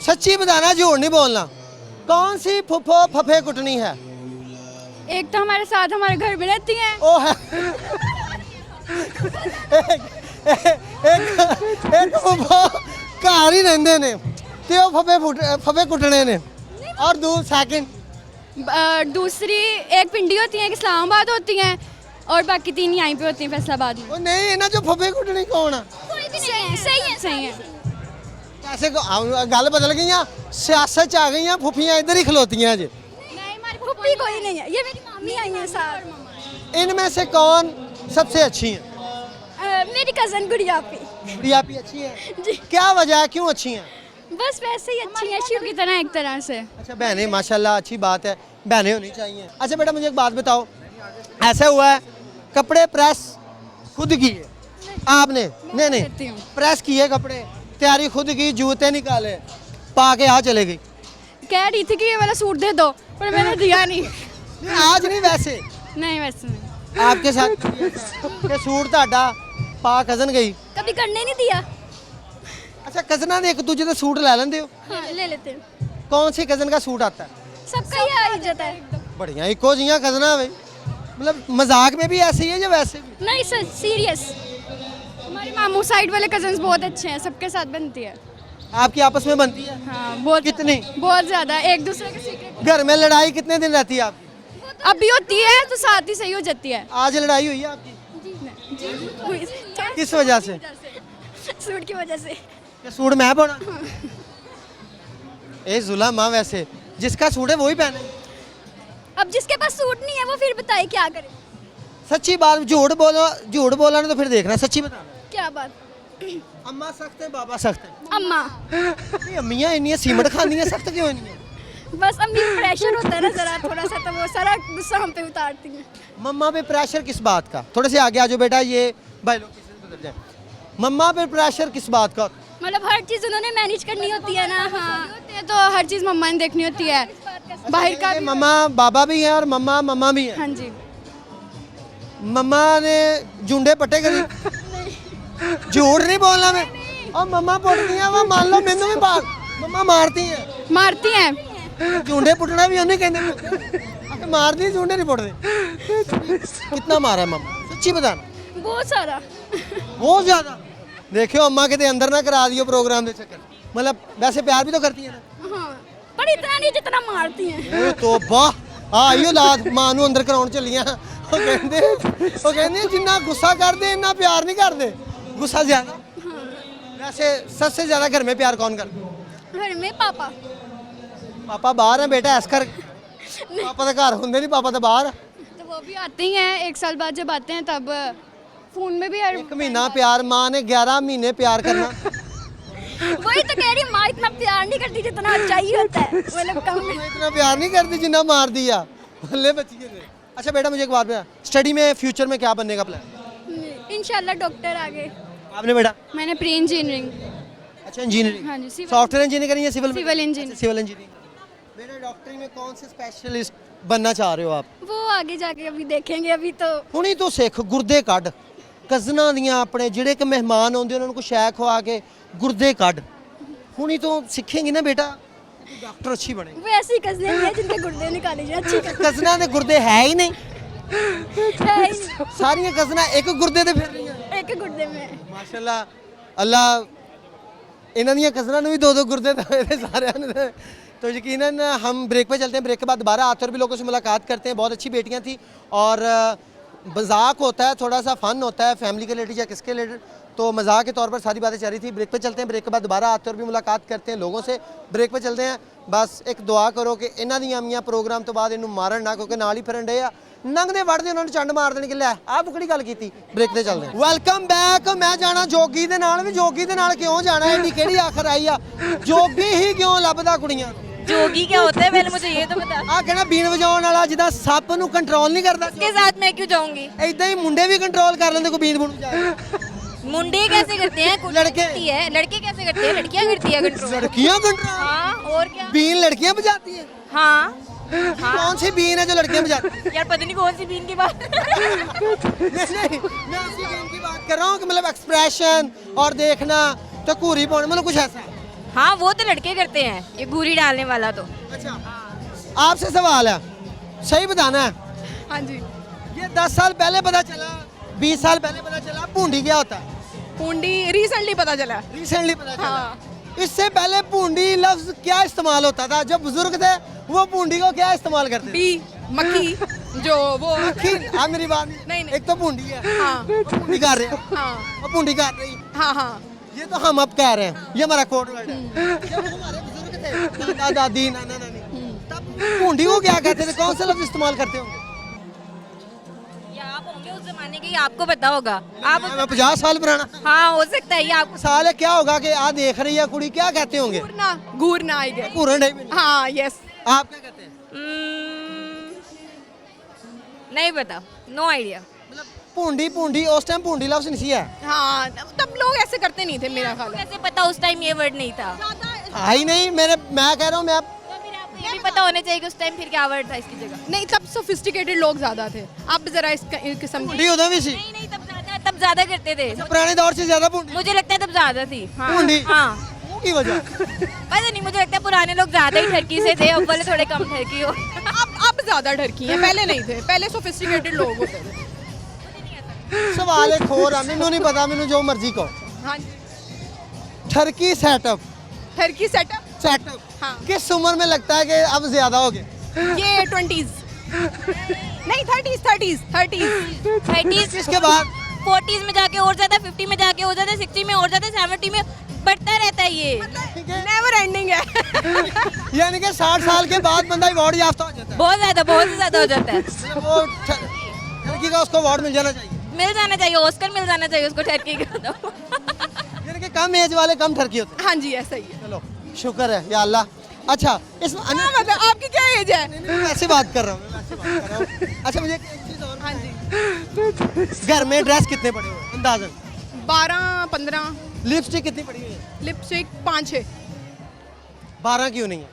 सच्ची बताना झूठ नहीं बोलना कौन सी फुफ्फो फफे कुटनी है एक तो हमारे साथ हमारे घर में रहती हैं ओ है एक फुफ्फो घर ही रहंदे ने ते ओ फफे कुटने ने और दो सेकंड दूसरी एक पिंडी होती है एक इस्लामाबाद होती हैं और बाकी 3 यहीं पे होती हैं फैसलाबाद में ओ नहीं इन्हां जो फफे कुटनी कौन है सही है कैसे गल बदल गई सियासत च आ गई फुफियां इधर ही खलोतियां जी नहीं हमारी पुप्पी कोई नहीं है ये मेरी मामी आई हैं साथ इनमें से कौन सबसे अच्छी है मेरी कजन गुड़िया पे प्रिया भी अच्छी है जी क्या वजह है क्यों अच्छी हैं बस वैसे ही अच्छी है शिव की तरह एक तरह से अच्छा बहनें माशाल्लाह अच्छी बात है बहनें होनी चाहिए अच्छा बेटा मुझे एक बात बताओ ऐसा हुआ है कपड़े प्रेस खुद की है आपने नहीं करती हूँ। प्रेस किए कपड़े तैयारी खुद की जूते निकाले पा के यहाँ चले गई कह रही थी कि ये वाला सूट दे दो पर मैंने दिया नहीं नहीं, आज नहीं वैसे नहीं वैसे नहीं आपके साथ ये सूट ਤੁਹਾਡਾ पा कजन गई कभी करने नहीं दिया अच्छा कजना ने एक दूसरे से सूट ले लेंदे हो हाँ ले लेते हैं कौन सी कजन का सूट आता है सबका ही इज्जत है बढ़िया इको जियां कजना भाई मतलब मजाक में भी ऐसे ही है या वैसे भी नहीं सर सीरियस हमारे मामू साइड वाले कजन्स बहुत अच्छे हैं सबके साथ बनती है आपकी आपस में बनती है हाँ बहुत कितनी बहुत ज्यादा एक दूसरे के सीक्रेट घर में लड़ाई कितने दिन रहती है आपकी अभी होती है तो साथ ही सही हो जाती है आज लड़ाई हुई है आपकी किस वजह से सूट की वजह से ये सूट मैं पहना ए जुल्म माँ वैसे जिसका सूट है वही पहने अब जिसके पास सूट नहीं है वो फिर बताए क्या करे सच्ची बात झूठ बोला ना तो फिर देखना सच्ची बताना क्या बात अम्मा सख्त है बाबा सख्त है अम्मा ये अम्मियाँ इन्नी सीमट खानी है सख्त क्यों नहीं है बस अम्मी पे प्रेशर होता है ना जरा थोड़ा सा तो वो सारा गुस्सा हम पे उतारती हैं मम्मा पे प्रेशर किस बात का थोड़े से आगे आ जाओ बेटा ये भाई लोग पीछे से गुजर जाए मम्मा पे प्रेशर किस बात का मतलब हर चीज़ उन्होंने मैनेज करनी होती है ना हाँ तो हर चीज़ मम्मा ने देखनी होती है बाहर का भी मम्मा बाबा भी हैं और मम्मा भी हैं हाँ जी मम्मा ने जुंडे पट्टे करी झूठ नहीं बोलना मैं और मम्मा पुटती हैं वो मान लो मैनू भी बात मम्मा मारती हैं जुंडे पुटना भी उन्हें कहते मार दी जुंडे नहीं पुटते कितना मारा है मम्मा सच्ची बताना बहुत सारा बहुत ज्यादा देखियो अम्मा के अंदर ना करा दियो प्रोग्राम दे चक्कर मतलब वैसे प्यार भी तो करती है ना हाँ पर इतना नहीं जितना मारती हैं ओ तो वाह आइयो लाद मां ਨੂੰ ਅੰਦਰ ਕਰਾਉਣ ਚੱਲੀਆਂ ਉਹ ਕਹਿੰਦੇ ਜਿੰਨਾ ਗੁੱਸਾ ਕਰਦੇ ਇੰਨਾ प्यार नहीं करते गुस्सा ज्यादा वैसे सबसे ज्यादा घर में प्यार कौन करता घर में पापा पापा बाहर है बेटा ऐस कर पापा तो घर होंगे नहीं पापा तो बाहर तो वो भी आते ही हैं 1 साल बाद जब आते हैं तब फोन में भी हर एक महीना प्यार माँ ने 11 महीने प्यार करना वही तो कह रही माँ इतना प्यार नहीं करती जितना चाहिए होता है मतलब कम इतना प्यार नहीं करती जितना मार दिया ले बच्ची से अच्छा बेटा मुझे एक बात बता स्टडी में फ्यूचर में क्या बनने का प्लान इंशाल्लाह डॉक्टर आगे। आपने बेटा? मैंने प्री इंजीनियरिंग। अच्छा इंजीनियरिंग। हाँ जी, सिविल। सॉफ्टवेयर इंजीनियरिंग करी है सिविल में? Civil engineering. अच्छा, सिविल इंजीनियरिंग। बेटा डॉक्टरी में कौन से स्पेशलिस्ट बनना चाह रहे हो आप? वो आगे जाके अभी देखेंगे, अभी तो ਹੁਣੀ ਤੋਂ ਸਿੱਖ ਗੁਰਦੇ ਕੱਢ ਕਜ਼ਨਾਂ ਦੀਆਂ ਆਪਣੇ ਜਿਹੜੇ ਕਿ ਮਹਿਮਾਨ ਆਉਂਦੇ ਉਹਨਾਂ ਨੂੰ ਕੋਈ ਸ਼ੈ ਖਵਾ ਕੇ ਗੁਰਦੇ ਕੱਢ ਹੁਣੀ ਤੋਂ ਸਿੱਖੇਂਗੀ ਨਾ ਬੇਟਾ ਤੂੰ ਡਾਕਟਰ ਅੱਛੀ ਬਣੇਗੀ। वो ऐसी कसने नहीं है जिनके गुर्दे निकाले जाए। अच्छी ਕਜ਼ਨਾਂ ਦੇ ਗੁਰਦੇ ਹੈ ਹੀ ਨਹੀਂ है ही नहीं। ਸਾਰੀਆਂ ਕਜ਼ਨਾਂ ਇੱਕ ਗੁਰਦੇ ਤੇ ਫਿਰ ਰਹੀਆਂ। एक गुर्दे में। ਮਾਸ਼ਾਅੱਲਾ ਅੱਲਾ ਇਹਨਾਂ ਦੀਆਂ ਕਜ਼ਨਾਂ ਨੂੰ ਵੀ ਦੋ ਦੋ ਗੁਰਦੇ ਦੇ ਇਹਦੇ ਸਾਰਿਆਂ ਨੂੰ ਦੇ। तो यकीनन हम ब्रेक पे चलते हैं, ब्रेक के बाद दोबारा आते और भी लोगों से मुलाकात करते हैं। बहुत अच्छी बेटियां थी और मजाक होता है, थोड़ा सा फ़न होता है फैमिली के रिलेटेड या किसके रिलेटेड, तो मजाक के तौर पर सारी बातें चल रही थी। ब्रेक पे चलते हैं, ब्रेक के बाद दोबारा आते और भी मुलाकात करते हैं लोगों से। ब्रेक पे चलते हैं, बस एक दुआ करो कि इन्हां ਦੀਆਂ ਅਮੀਆਂ ਪ੍ਰੋਗਰਾਮ ਤੋਂ ਬਾਅਦ ਇਹਨੂੰ ਮਾਰਨ ਨਾ, ਕਿਉਂਕਿ ਨਾਲ ਹੀ ਫਿਰਨ ਡੇ ਆ ਨੰਗਦੇ ਵੜਦੇ ਉਹਨਾਂ ਨੂੰ ਚੰਡ ਮਾਰ ਦੇਣ ਕਿ ਲੈ ਆਹ ਕਿਹੜੀ ਗੱਲ ਕੀਤੀ। ਬ੍ਰੇਕ ਤੇ ਚੱਲਦੇ ਹਾਂ। Welcome back. ਮੈਂ ਜਾਣਾ ਜੋਗੀ ਦੇ ਨਾਲ, ਵੀ ਜੋਗੀ ਦੇ ਨਾਲ ਕਿਉਂ ਜਾਣਾ, ਇਹਦੀ ਕਿਹੜੀ ਆਖਰ ਆਈ ਆ, ਜੋਗੀ ਹੀ ਕਿਉਂ ਲੱਭਦਾ ਕੁੜੀਆਂ ਨੂੰ। जोगी क्या होता है पहले मुझे ये तो बता। ਆ ਕਹਿਣਾ ਬੀਨ ਵਜਾਉਣ ਵਾਲਾ ਜਿੱਦਾਂ ਸੱਪ ਨੂੰ ਕੰਟਰੋਲ ਨਹੀਂ ਕਰਦਾ, के साथ मैं क्यों जाऊंगी? ਐਦਾਂ ਹੀ ਮੁੰਡੇ ਵੀ ਕੰਟਰੋਲ ਕਰ ਲੈਂਦੇ ਕੋਈ ਬੀਨ ਬੁਣ ਜਾਏ। मुंडे कैसे करते हैं? कुछ लड़के। करती है, लड़के कैसे करते हैं? लड़कियां करती है कंट्रोल। लड़कियां कंट्रोल? हाँ और क्या। बीन लड़कियां बजाती हैं? हाँ कौन सी बीन है जो लड़कियां बजाती हैं? यार पता नहीं कौन सी बीन की बात। नहीं, मैं उसी बीन की बात कर रहा हूँ कि मतलब एक्सप्रेशन और देखना तो घूरी पाने, मतलब कुछ ऐसा। हाँ वो तो लड़के करते हैं, ये घूरी डालने वाला तो। अच्छा आपसे सवाल है, सही बताना है। हाँ जी। ये 10 साल पहले पता चला, 20 साल पहले पता चला पूंडी क्या होता है? पूंडी रिसेंटली पता चला। रिसेंटली पता चला। इससे पहले पूंडी लफ्ज क्या इस्तेमाल होता था? जब बुजुर्ग थे वो पूंडी को क्या इस्तेमाल करते थे? मक्खी जो वो आप मेरी बात नहीं। एक तो पूंडी है, हाँ वो पूंडी कर रहे हैं, हाँ वो पूंडी कर रही, हाँ हाँ ये तो हम अब कह रहे हैं, ये हमारा कोड वर्ड है। जब हमारे बुजुर्ग थे दादा दादी नाना नानी, तब पूंडी को क्या कहते थे, कौन सा लफ्ज इस्तेमाल करते होंगे? या आप होंगे उस जमाने के, ये आपको पता होगा। आप मैं 50 साल पुराना हाँ हो सकता है ये आपको। साल है, क्या होगा कि आ देख रही है कुड़ी, क्या कहते होंगे? घूरना आई गया। घूरन ढाई में। हाँ यस। आप क्या कहते हैं? नहीं पता, नो आइडिया। मतलब पूंडी पूंडी उस टाइम पूंडी लफ्ज नहीं है। हाँ तब लोग ऐसे करते नहीं थे मेरा ख्याल है। कैसे पता उस टाइम ये वर्ड नहीं था? आई नहीं, मैं कह रहा हूँ मैं तो फिर आपको ये भी पता होना चाहिए कि उस टाइम फिर क्या वर्ड था इसकी जगह। नहीं तब सोफिस्टिकेटेड लोग ज्यादा थे, अब जरा इस किस्म की। पूंडी उदों भी सी, नहीं नहीं तब ज्यादा करते थे। पुराने दौर से ज्यादा पूंडी मुझे लगता है तब ज्यादा थी। हाँ पूंडी? हाँ वो की वजह? पता नहीं, मुझे लगता है पुराने लोग ज्यादा ही ठरकी से थे, अब वाले थोड़े कम ठरकी हो। अब ज्यादा ठरकी है, पहले नहीं थे, पहले सोफिस्टिकेटेड लोग होते थे। सवाल एक और है, मैनू नहीं पता, मैनू जो मर्जी कहो। हाँ जी। ठरकी सेटअप ठरकी सेटअप सेटअप हाँ। किस उम्र में लगता है कि अब ज्यादा हो गए? ये 20s नहीं 30s इसके बाद 40s में जाके और ज्यादा, 50 में जाके और ज्यादा, 60 में और ज्यादा, 70 में बढ़ता रहता है ये। नेवर एंडिंग है। यानी कि 60 साल के बाद बंदा अवार्ड याफ्ता हो जाता है। बहुत ही ज्यादा हो जाता है। मतलब वो ठरकी का उसको अवार्ड मिल जाना चाहिए, मिल जाना चाहिए, ऑस्कर मिल जाना चाहिए उसको ठरकी का तो। यानी कि कम एज वाले कम ठरकी होते हाँ जी ऐसा ही है। हैं। चलो शुक्र है या अल्लाह। अच्छा इस मतलब आपकी क्या एज है? मैं वैसे बात कर रहा हूँ, मैं वैसे बात कर रहा हूँ। अच्छा मुझे एक चीज़ और, हाँ जी। घर में ड्रेस कितने पड़े हुए हैं अंदाजन? 12-15। लिपस्टिक कितनी पड़ी हुई है? लिपस्टिक 5-6। 12 क्यों नहीं है?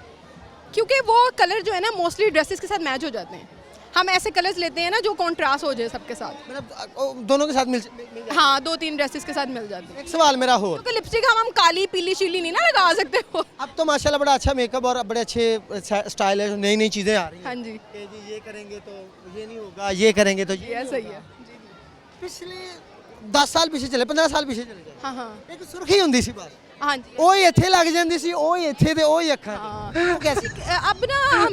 क्योंकि वो कलर जो है ना मोस्टली ड्रेसेस के साथ मैच हो जाते हैं। हम ऐसे कलर्स लेते हैं ना जो कॉन्ट्रास्ट हो जाए सबके साथ। मतलब दोनों के साथ मिल जाए। हाँ 2-3 ड्रेसेस के साथ मिल जाते हैं। एक सवाल मेरा हो, क्योंकि लिपस्टिक हम काली पीली शीली नहीं ना लगा सकते हो। अब तो माशाल्लाह बड़ा अच्छा मेकअप और बड़े अच्छे स्टाइल है, नई नई चीज़ें आ रही हैं। हाँ जी कि जी ये करेंगे तो ये नहीं होगा, ये करेंगे तो ये ये सही है। पिछले 10 साल पीछे चले, 15 साल पीछे चले जाए, हाँ हाँ एक सुर्खी होंदी सी बात, हाँ जी। ਉਹ ਇੱਥੇ ਲੱਗ ਜਾਂਦੀ ਸੀ, ਉਹ ਇੱਥੇ ਤੇ ਉਹ ਹੀ ਅੱਖਾਂ हाँ। ਤੇ। ਉਹ कैसे? अब ना हम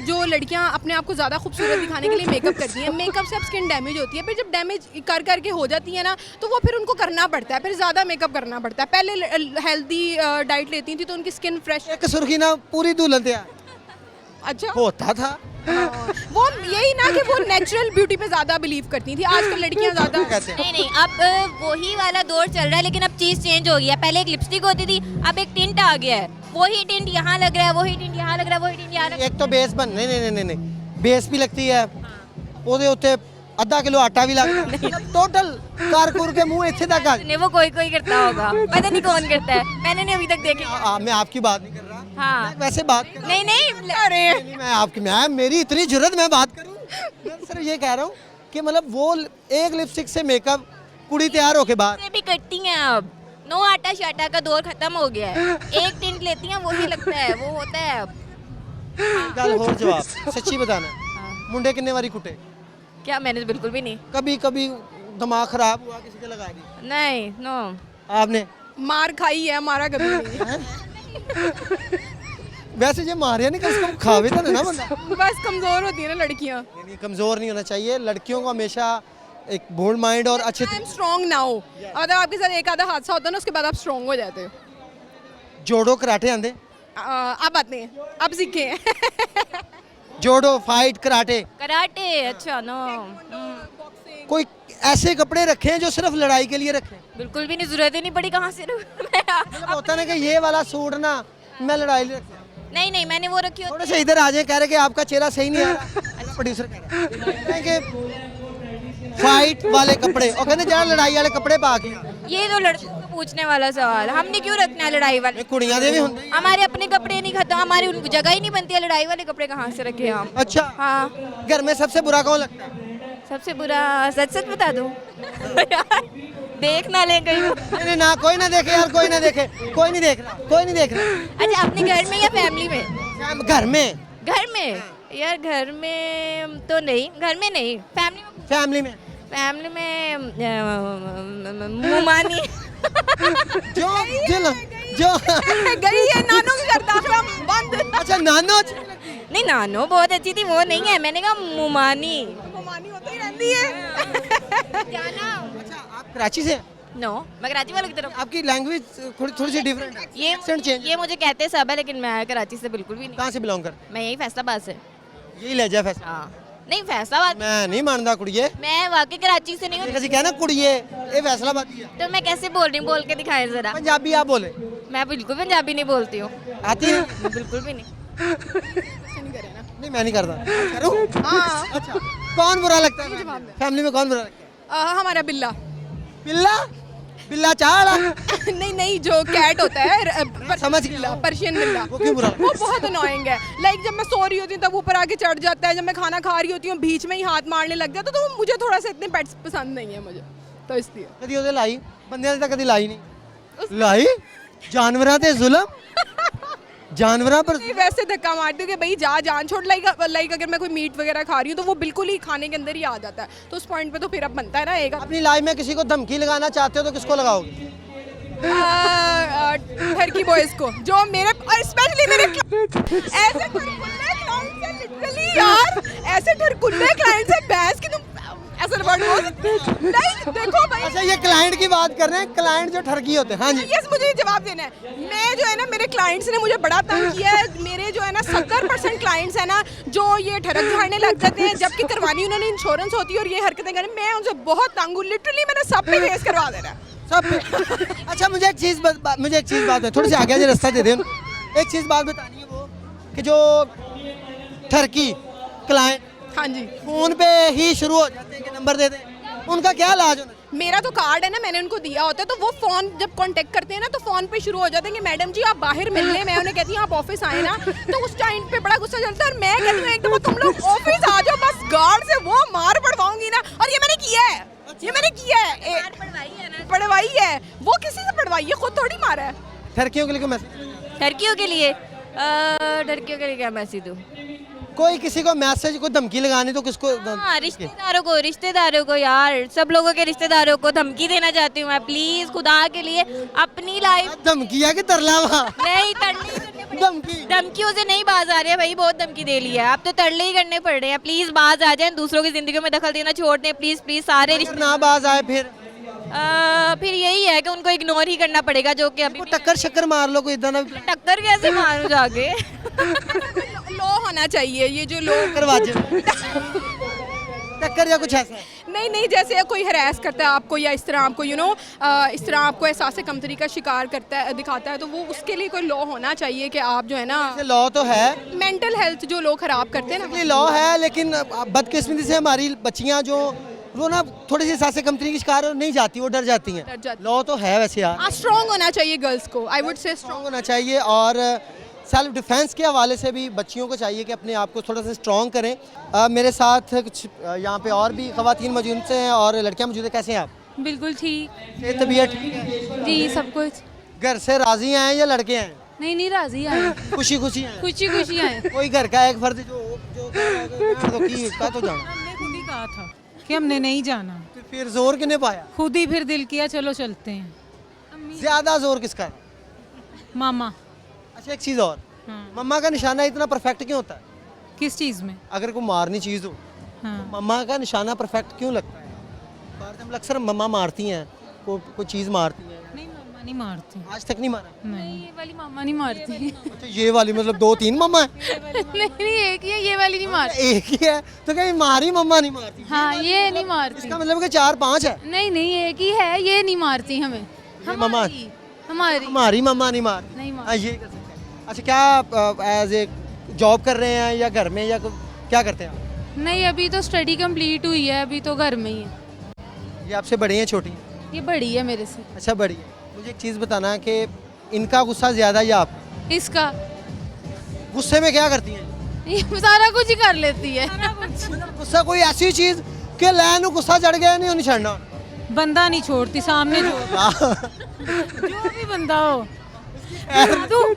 जो लड़कियां अपने आप को ज़्यादा खूबसूरत दिखाने के लिए मेकअप करती हैं, मेकअप से अब स्किन डैमेज होती है, फिर जब डैमेज कर करके हो जाती है ना तो वो फिर उनको करना पड़ता है, फिर ज़्यादा मेकअप करना पड़ता है। पहले हेल्दी डाइट लेती थी तो उनकी स्किन फ्रेश। एक सुर्खी ना पूरी दुल्हन तैयार अच्छा होता था। वो यही ना कि वो नेचुरल ब्यूटी पे ज़्यादा बिलीव करती थी, आजकल लड़कियां ज़्यादा कहते हैं नहीं नहीं, अब वही वाला दौर चल रहा है, लेकिन अब चीज़ चेंज हो गई है। पहले एक लिपस्टिक होती थी, अब एक टिंट आ गया है। वही टिंट यहाँ लग रहा है, वही टिंट यहाँ लग रहा है, वही टिंट यहाँ लग रहा एक तो बेस बन नहीं नहीं नहीं नहीं बेस भी लगती है, ਉਹਦੇ ਉੱਤੇ अद्धा किलो आटा भी लगता है टोटल कारकुर के मुंह इतने तक आ नहीं वो कोई कोई करता होगा, पता नहीं कौन करता है, मैंने नहीं अभी तक देखा। मैं आपकी बात नहीं कर रहा, हाँ मैं वैसे बात कर रहा नहीं नहीं अरे नहीं, मैं आपकी मैं मेरी इतनी जरूरत मैं बात करूं, मैं सिर्फ ये कह रहा हूँ कि मतलब वो एक लिपस्टिक से मेकअप कुड़ी तैयार होके बाहर से भी करती हैं अब, नो आटा शाटा का दौर खत्म हो गया है, एक टिंट लेती हैं वही लगता है, वो होता है अब। गल होर जवाब सच्ची बताना मुंडे कितने बारी कुटे क्या मैंने तो बिल्कुल भी नहीं, कभी कभी दिमाग खराब हुआ किसी के लगा दी नहीं नो आपने मार खाई है, मारा कभी नहीं। वैसे ये मारिया नहीं कम से कम खावे तो ना बंदा बस कमजोर होती है ना लड़कियां। नहीं कमजोर नहीं होना चाहिए लड़कियों को हमेशा एक बोल्ड माइंड और अच्छे आई एम स्ट्रॉन्ग नाउ, अगर आपके साथ एक आधा हादसा होता है ना उसके बाद आप स्ट्रॉन्ग हो जाते हो। जोड़ो कराटे आंदे आप आते हैं, आप सीखे हैं। जोड़ो फाइट कराटे कराटे, अच्छा नो कोई ऐसे कपड़े रखे हैं जो सिर्फ लड़ाई के लिए रखे हैं बिल्कुल भी नहीं, जरूरत ही नहीं पड़ी, कहाँ से मतलब होता ना कि ये वाला सूट ना मैं लड़ाई ले रखा नहीं नहीं मैंने वो रखी होती थोड़े से इधर आ जाए कह रहे कि आपका चेहरा सही नहीं आ रहा प्रोड्यूसर कह रहा है कि फाइट वाले कपड़े और कहते जरा लड़ाई वाले कपड़े पा के ये तो लड़कों को पूछने वाला सवाल, हमने क्यों रखना है लड़ाई वाले, कुड़ियां दे भी होंगे हमारे अपने कपड़े नहीं खत्म, हमारी उन जगह ही नहीं बनती है, लड़ाई वाले कपड़े कहाँ से रखे हम। अच्छा हाँ घर में सबसे बुरा कौन लगता है सबसे बुरा सच सच बता दूं देख ना ले कहीं वो। नहीं ना कोई ना देखे यार कोई ना देखे कोई नहीं देख रहा कोई नहीं देख रहा अच्छा अपने घर में या फैमिली में? घर में यार घर में तो नहीं, घर में नहीं, फैमिली में फैमिली में मुमानी जो जो गई है नानों की गर्दाशा बंद। अच्छा नानो नहीं नानो बहुत अच्छी थी, वो नहीं है, मैंने कहा मुमानी मानी होती ही रहती है। जाना अच्छा आप कराची से हैं? नो मैं कराची वालों की तरफ, आपकी लैंग्वेज थोड़ी सी डिफरेंट है ये Accent change। ये मुझे कहते सब है लेकिन मैं कराची से बिल्कुल भी नहीं, कहाँ से बिलोंग कर मैं यही फैसलाबाद से। यही लहजा फैसला हाँ नहीं फैसलाबाद, मैं नहीं मानता कुड़िए मैं वाकई कराची से नहीं हूँ, किसी कहना कुड़िए ये फैसलाबादी है तो मैं कैसे बोल रही हूँ, बोल के दिखाएं जरा। पंजाबी आप बोले मैं बिल्कुल पंजाबी नहीं बोलती हूँ, आती है बिल्कुल भी नहीं। नहीं मैं नहीं करता करूँ हाँ अच्छा कौन बुरा लगता है फैमिली में कौन बुरा लगता है हमारा बिल्ला। बिल्ला बिल्ला चाला नहीं नहीं जो कैट होता है समझ गया पर्शियन बिल्ला, वो क्यों बुरा लगता वो बहुत अनोइंग है। लाइक जब मैं सो रही होती हूँ तब ऊपर आके चढ़ जाता है, जब मैं खाना खा रही होती हूँ बीच में ही हाथ मारने लग जाता, तो मुझे थोड़ा सा इतने पेट्स पसंद नहीं है मुझे, तो इसलिए। कदी ਉਹਦੇ ਲਾਈ ਬੰਦਿਆਂ ਨੇ ਤਾਂ ਕਦੀ ਲਾਈ ਨਹੀਂ ਲਾਈ ਜਾਨਵਰਾਂ ਤੇ ਜ਼ੁਲਮ जानवरों पर नहीं, वैसे धक्का मारती हूँ कि भाई जा जान छोड़, लाइक अगर मैं कोई मीट वगैरह खा रही हूँ तो वो बिल्कुल ही खाने के अंदर ही आ जाता है, तो उस पॉइंट पे तो फिर अब बनता है ना एक अपनी लाइफ में किसी को धमकी लगाना चाहते हो तो किसको लगाओगे टर्की बॉयज को जो मेरे स्पेशली मेरे ऐसे ठरकुल्ले क्लाइंट से लिटरली यार ऐसे ठरकुल्ले क्लाइंट से बहस की तुम ऐसे वर्ड बोल नहीं देखो भाई। अच्छा ये क्लाइंट की बात कर रहे हैं क्लाइंट जो ठरकी होते हैं हाँ जी यस मुझे जवाब देना है। मैं जो है ना मेरे क्लाइंट्स ने मुझे बड़ा तंग किया है, मेरे जो है ना 70% क्लाइंट्स है ना जो ये ठरक झाड़ने लग जाते हैं जबकि करवानी उन्होंने इंश्योरेंस होती है और ये हरकतें करें, मैं उनसे बहुत तंग हूँ, लिटरली मैंने सब पे केस करवा देना सब अच्छा मुझे एक चीज़ बात है थोड़ी सी आगे रास्ता दे दें एक चीज़ बात बतानी है वो कि जो ठरकी क्लाइंट हाँ जी फोन पे ही शुरू हो जाते हैं कि नंबर दे दें उनका क्या इलाज होना मेरा तो कार्ड है ना मैंने उनको दिया होता है, तो वो फोन जब कांटेक्ट करते हैं ना तो फोन पे शुरू हो जाते हैं कि मैडम जी आप बाहर मिलने, मैं उन्हें कहती हूँ आप ऑफिस आए ना, तो उस टाइम पे बड़ा गुस्सा चलता है और मैं कहती हूँ एक दफा तुम लोग ऑफिस आ जाओ बस गार्ड से वो मार पड़वाऊंगी ना, और ये मैंने किया है, ये मैंने किया है, पढ़वाई है, वो किसी से पढ़वाई है, खुद थोड़ी मारा है। ठरकियों के लिए मैसेज टर्कियों के लिए क्या मैसेज दूँ? कोई किसी को मैसेज को धमकी लगानी तो किसको हाँ रिश्तेदारों को यार सब लोगों के रिश्तेदारों को धमकी देना चाहती हूँ मैं, प्लीज खुदा के लिए अपनी लाइफ धमकिया के तरलावा नहीं तरले धमकियों से नहीं बाज आ रहे हैं भाई, बहुत धमकी दे ली है, अब तो तरले ही करने पड़ रहे हैं, प्लीज बाज आ जाए, दूसरों की जिंदगियों में दखल देना छोड़ दें प्लीज प्लीज सारे रिश्ते ना बाज आए फिर यही है कि उनको इग्नोर ही करना पड़ेगा, जो कि अभी टक्कर शक्कर मार लो कोई इतना ना टक्कर कैसे मारूं जाके लो होना चाहिए ये जो लो करवाजे टक्कर या कुछ ऐसा नहीं नहीं, जैसे कोई हरास करता है आपको या इस तरह आपको इस तरह आपको एहसास कमतरी का शिकार करता है, दिखाता है, तो वो उसके लिए कोई लॉ होना चाहिए कि आप जो है ना, लॉ तो है, मेंटल हेल्थ जो लोग खराब करते हैं ना, लॉ है, लेकिन बदकिस्मती से हमारी बच्चियां जो वो ना थोड़ी सी एहसास कमतरी की शिकार नहीं जाती, वो डर जाती डर हैं। जाती लॉ तो है वैसे यार, स्ट्रॉन्ग होना चाहिए गर्ल्स को, आई वुड से स्ट्रॉन्ग होना चाहिए, और सेल्फ डिफेंस के हवाले से भी बच्चियों को चाहिए कि अपने आप को थोड़ा सा स्ट्रॉन्ग करें। मेरे साथ कुछ यहाँ पे और भी ख़वातीन मौजूद हैं और लड़कियाँ मौजूद हैं। कैसे हैं आप? बिल्कुल ठीक ये तबीयत ठीक है? जी, सब कुछ। घर से राजी हैं या लड़के हैं? नहीं नहीं, राजी आए, खुशी खुशी हैं? खुशी खुशी आए। कोई घर का एक फर्द जो का तो जाना, हमने खुद ही कहा था कि हमने नहीं जाना, फिर जोर किसने पाया? खुद ही फिर दिल किया चलो चलते हैं। ज्यादा जोर किसका है? मामा। अच्छा, एक चीज़ और, मम्मा का निशाना इतना परफेक्ट क्यों होता है? किस चीज़ में? अगर कोई मारनी चीज़ हो, हाँ। मम्मा का निशाना परफेक्ट क्यों लगता है? बार हम अक्सर मम्मा मारती हैं, कोई चीज़ मारती हैं, नहीं, मामा नहीं मारती। आज तक नहीं मारा? नहीं, ये वाली मामा नहीं मारती। तो ये वाली मतलब 2-3 मम्मा है? नहीं, एक ही है, ये वाली नहीं मारती। एक ही है तो कहीं मारी मम्मा नहीं मारती? हाँ, ये नहीं मारती। इसका मतलब कि 4-5 है? नहीं नहीं, एक ही है, ये नहीं मारती हमें। मम्मा हमारी हमारी मम्मा नहीं मारती? नहीं मारती। हाँ, ये कर सकते हैं। अच्छा, क्या एज ए जॉब कर रहे हैं या घर में, या क्या करते हैं आप? नहीं, अभी तो स्टडी कंप्लीट हुई है, अभी तो घर में ही है। ये आपसे बड़ी हैं छोटी हैं? ये बड़ी है मेरे से। अच्छा, बड़ी है। मुझे एक चीज़ बताना कि इनका गुस्सा ज़्यादा या आप? इसका गुस्से में क्या करती हैं? ये सारा कुछ ही कर लेती है। गुस्सा कोई ऐसी चीज़ कि लैन गुस्सा चढ़ गया नहीं छड़ना? बंदा नहीं छोड़ती, सामने जो भी बंदा हो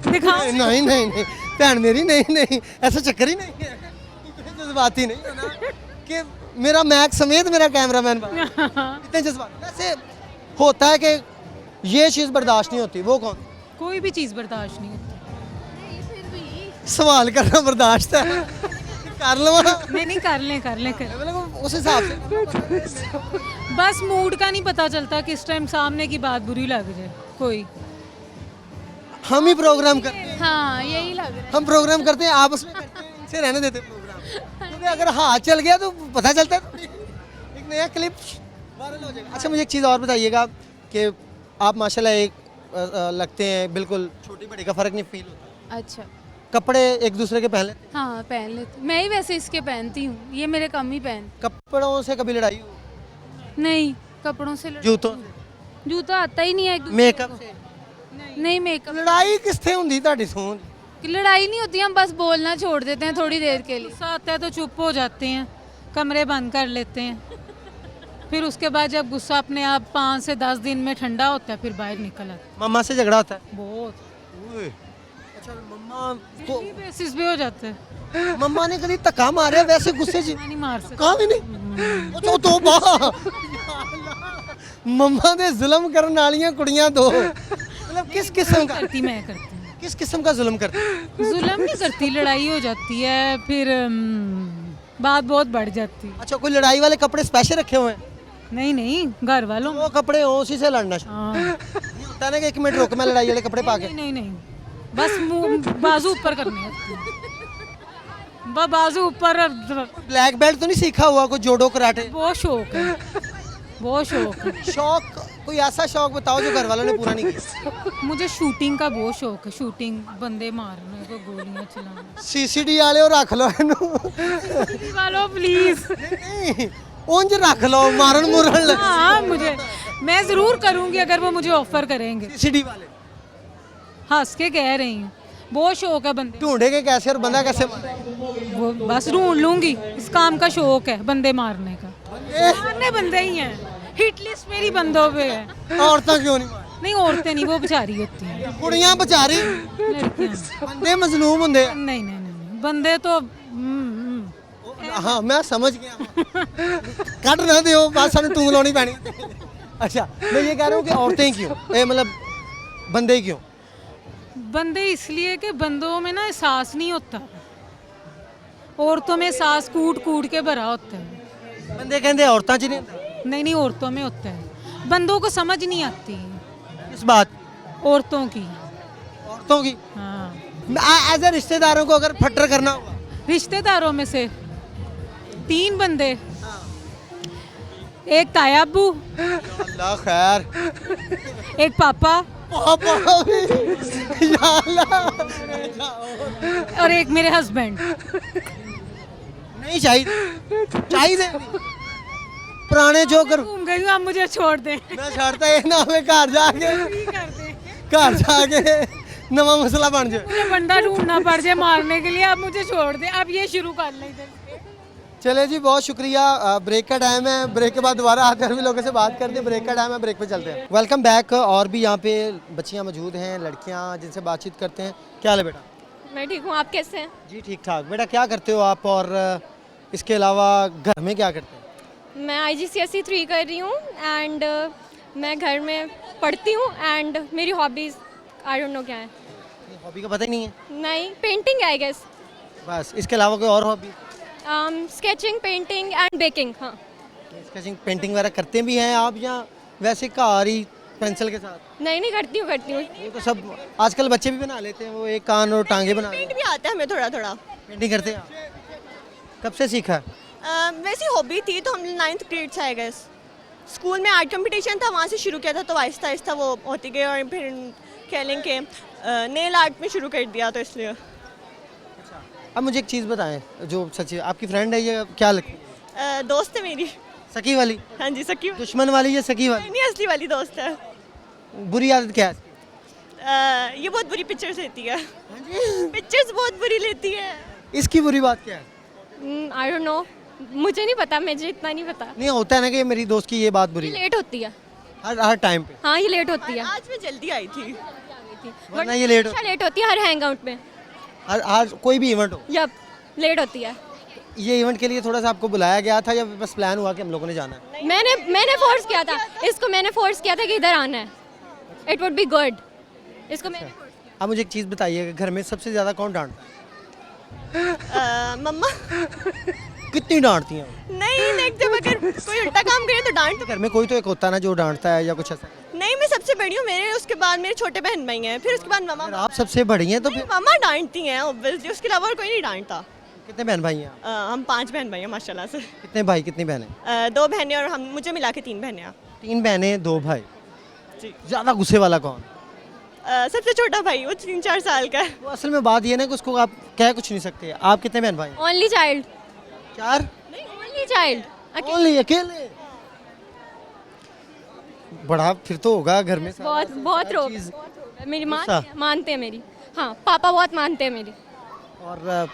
दिखाओ। नहीं नहीं नहीं भैन मेरी, नहीं ऐसा चक्कर ही नहीं है, इतने जज्बाती नहीं होना कि मेरा मैक समेत मेरा कैमरामैन इतने जज्बाती। वैसे होता है कि ये चीज़ बर्दाश्त नहीं होती, वो कौन? कोई भी चीज़ बर्दाश्त नहीं होती। सवाल करना बर्दाश्त है, कर लो नहीं, कर लें। मतलब उस हिसाब से बस मूड का नहीं पता चलता किस टाइम सामने की बात बुरी लग जाए कोई। हम ही प्रोग्राम करते हैं, हाँ, यही लग रहा है। हम प्रोग्राम करते हैं, आप उसमें करते हैं, इनसे रहने देते हैं प्रोग्राम, क्योंकि अगर हाथ चल गया तो पता चलता है, एक नया क्लिप वायरल हो जाएगा। अच्छा, मुझे एक चीज़ और बताइएगा कि आप माशाल्लाह एक लगते हैं, बिल्कुल छोटी बड़ी का फ़र्क नहीं फील होता? अच्छा, कपड़े एक दूसरे के पहन लेते हैं? हाँ, पहन लेती। मैं ही वैसे इसके पहनती हूँ, ये मेरे कम ही पहन। कपड़ों से कभी लड़ाई हो? नहीं, कपड़ों से जूतों से? जूता आता ही नहीं है एक दूसरे मेकअप को। से? नहीं, मेकअप। लड़ाई किससे होंदी ਤੁਹਾਡੀ सोच? लड़ाई नहीं होती, हम बस बोलना छोड़ देते हैं थोड़ी देर के लिए। गुस्सा आता है तो चुप हो जाते हैं, कमरे बंद कर लेते हैं, फिर उसके बाद जब गुस्सा अपने आप 5 से 10 दिन में ठंडा होता है, फिर बाहर निकल आता है। मम्मा से झगड़ा होता है? बहुत अच्छा, मम्मा को डेली बेसिस पे हो जाता है। मम्मा ने कभी धक्का मारे वैसे गुस्से से? मैं नहीं मार सकती। कहा भी नहीं? तो तौबा, मम्मा ने जुल्म करने वालियां कुड़ियां दो, मतलब किस किस्म का? मैं करती हूँ। किस किस्म का जुल्म करती? जुल्म नहीं करती, लड़ाई हो जाती है, फिर बात बहुत बढ़ जाती है। अच्छा, कोई लड़ाई वाले कपड़े स्पेशल रखे हुए हैं? नहीं, घर वालों। वो कपड़े हो उसी से लड़ना हाँ। नहीं होता ना कि 1 मिनट रुक मैं लड़ाई वाले कपड़े पा के? नहीं, बस बाजू ऊपर करने होते हैं। बाजू ऊपर। ब्लैक बेल्ट तो नहीं सीखा हुआ कोई जूडो कराटे? बहुत शौक है, बहुत शौक है। शौक, कोई ऐसा शौक बताओ जो घर वालों ने पूरा नहीं किया? मुझे शूटिंग का बहुत शौक है, शूटिंग, बंदे मारने को, गोलियां चलाना। सीसीडी वाले और रख लो इनू वालों प्लीज। नहीं, उंज रख लो, मारन मुरन। हाँ, मैं जरूर करूंगी अगर वो मुझे ऑफर करेंगे। सीसीडी वाले हंस के कह रही हूँ, बहुत शौक है बंदे। ढूंढेगे कैसे और बंदा कैसे मारे? वो बस ढूंढ लूंगी, इस काम का शौक है बंदे मारने का। मारने बंदे ही हैं, हिट लिस्ट मेरी बंदों पे है। औरतें क्यों नहीं मारती? नहीं, औरतें नहीं, वो बेचारी होती हैं, कुड़ियां बेचारी, लड़कियां। बंदे मजलूम होंगे। नहीं, बंदे तो हाँ, मैं समझ गया, कट ना दियो, बस सानू टूंग लानी पैनी। अच्छा, मैं ये कह रहा हूँ कि औरतें क्यों, मतलब बंदे क्यों? बंदे इसलिए कि बंदों में ना एहसास नहीं होता, औरतों में एहसास कूट के भरा होता है। बंदे कहते औरतां च नहीं होता? नहीं, औरतों में होता है, बंदों को समझ नहीं आती इस बात? औरतों की। औरतों की? हाँ। एज ए रिश्तेदारों को अगर फटर करना हुआ? रिश्तेदारों में से 3 बंदे, एक ताया अब्बू, अल्लाह खैर। एक पापा पापा भी, या अल्लाह। और एक मेरे हस्बैंड। नहीं चाहिए, चाहिए पुराने जो कर घूम गई हूँ, आप मुझे छोड़ दें। मैं छाड़ता ये ना हमें घर जाके नवा मसला बन जाए। मुझे बंदा ढूंढना पड़ जाए मारने के लिए, आप मुझे छोड़ दें, आप ये शुरू कर लें इधर से। चले जी, बहुत शुक्रिया। ब्रेक का टाइम है, ब्रेक के बाद दोबारा आकर भी लोगों से बात करते हैं। ब्रेक का टाइम है, ब्रेक पे चलते हैं। Welcome back. और भी यहाँ पे बच्चियाँ मौजूद हैं, लड़कियाँ, जिनसे बातचीत करते हैं। क्या हाल है बेटा? मैं ठीक हूँ, आप कैसे हैं? जी ठीक ठाक। बेटा क्या करते हो आप, और इसके अलावा घर में क्या करते हैं? मैं IGCSE 3 कर रही हूँ एंड मैं घर में पढ़ती हूँ एंड मेरी हॉबीज़ आई डोंट नो क्या है। हॉबी का पता ही नहीं है? नहीं, पेंटिंग है आई गेस। बस इसके अलावा कोई और hobby? Sketching, painting and baking. हाँ, स्केचिंग पेंटिंग वगैरह करते भी हैं आप, या वैसे कार ही पेंसिल के साथ? नहीं करती हूँ वो तो सब आजकल बच्चे भी बना लेते हैं, वो एक कान और टांगे बना लेते पेंट भी आता है हमें थोड़ा थोड़ा। पेंटिंग करते हैं आप? कब से सीखा? वैसी हॉबी थी तो हम 9th ग्रेड से आई गेस। स्कूल में आर्ट कंपटीशन था, वहाँ से शुरू किया था, तो आहिस्ता आहिस्ता वो होती गई और फिर कह लें कि नेल आर्ट में शुरू कर दिया, तो इसलिए। अब मुझे एक चीज़ बताएं, जो सच है, आपकी फ्रेंड है ये क्या लगती है? दोस्त है मेरी। सकी वाली? हाँ जी, सकी। दुश्मन वाली या सकी वाली? नहीं, असली वाली दोस्त है। बुरी आदत क्या है? ये बहुत बुरी पिक्चर्स लेती है। पिक्चर्स बहुत बुरी लेती है। इसकी बुरी बात क्या है? आई डोंट नो, मुझे नहीं पता, मुझे इतना नहीं पता। नहीं होता है ना कि मेरी दोस्त की ये बात बुरी है, लेट होती है। हर टाइम पे। हाँ, ये लेट होती है। आज मैं जल्दी आई थी। वरना ये लेट लेट होती है हर हैंग आउट में। हर कोई भी इवेंट हो, यप, लेट होती है। ये इवेंट के लिए थोड़ा सा आपको बुलाया गया था या बस प्लान हुआ कि हम लोगों ने जाना है? मैंने फोर्स किया था इसको, मैंने फोर्स किया था कि इधर आना है, इट वुड बी गुड। इसको मैंने force किया। आप मुझे एक चीज़ बताइए, घर में सबसे ज़्यादा कौन डांटता है? मम्मा। कितनी डांटती हैं? नहीं, जब अगर कोई उल्टा काम करे तो डांट। घर में कोई तो एक होता है ना जो डांटता है या कुछ ऐसा? नहीं, मैं सबसे बड़ी हूँ, मेरे उसके बाद मेरे छोटे बहन भाई हैं, फिर उसके बाद मम्मा। आप सबसे बड़ी हैं तो फिर मम्मा डांटती हैं ऑब्वियसली, उसके अलावा और कोई नहीं डांटता। कितने बहन भाई हैं आप? हम 5 बहन भाई हैं माशाल्लाह से। कितने भाई कितनी बहनें? 2 बहनें और हम, मुझे मिला के 3 बहनें हैं। 3 बहनें 2 भाई। जी। ज़्यादा गुस्से वाला कौन? सबसे छोटा भाई, वो 3-4 साल का है। वो असल में बात ये ना कि उसको आप कह कुछ नहीं सकते। आप कितने बहन भाई? Only child. 4? Only child. Only अकेले? बड़ा फिर तो होगा घर में बहुत रोक। चीज़। मेरी माँ गुस्सा? मानते हैं मेरी। हाँ, पापा बहुत मानते हैं मेरी। और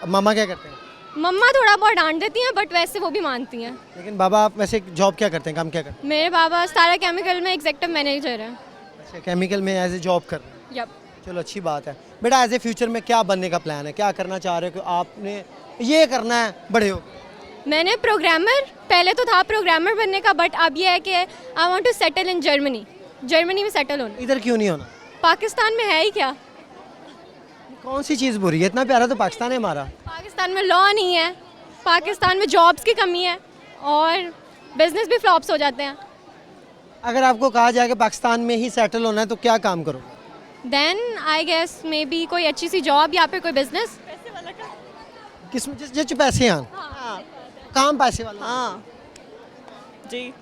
मामा क्या करते हैं? मम्मा थोड़ा बहुत डांट देती हैं, बट वैसे वो भी मानती हैं। लेकिन बाबा आप वैसे जॉब क्या करते हैं, काम क्या करते मेरे बाबा सारा केमिकल में एग्जीक्यूटिव मैनेजर हैं। हैं? अच्छा, केमिकल में एज ए जॉब कर रहे हैं। यप। चलो अच्छी बात है। बेटा एज ए फ्यूचर में क्या बनने का प्लान है, क्या करना चाह रहे हो कि आपने ये करना है बड़े हो? मैंने प्रोग्रामर, पहले तो था प्रोग्रामर बनने का, बट अब ये है कि I want to settle in Germany में सेटल होना। इधर क्यों नहीं होना? पाकिस्तान में है ही क्या? कौन सी चीज़ बुरी है? इतना प्यारा तो पाकिस्तान है हमारा। पाकिस्तान में लॉ नहीं है, पाकिस्तान में जॉब्स की कमी है और बिजनेस भी फ्लॉप्स हो जाते हैं। अगर आपको कहा जाए कि पाकिस्तान में ही सेटल होना है तो क्या काम करोगे? Then I guess maybe कोई अच्छी सी जॉब या फिर कोई बिजनेस। किस जिस पैसे हैं? हाँ काम पैसे वाला। हाँ जी।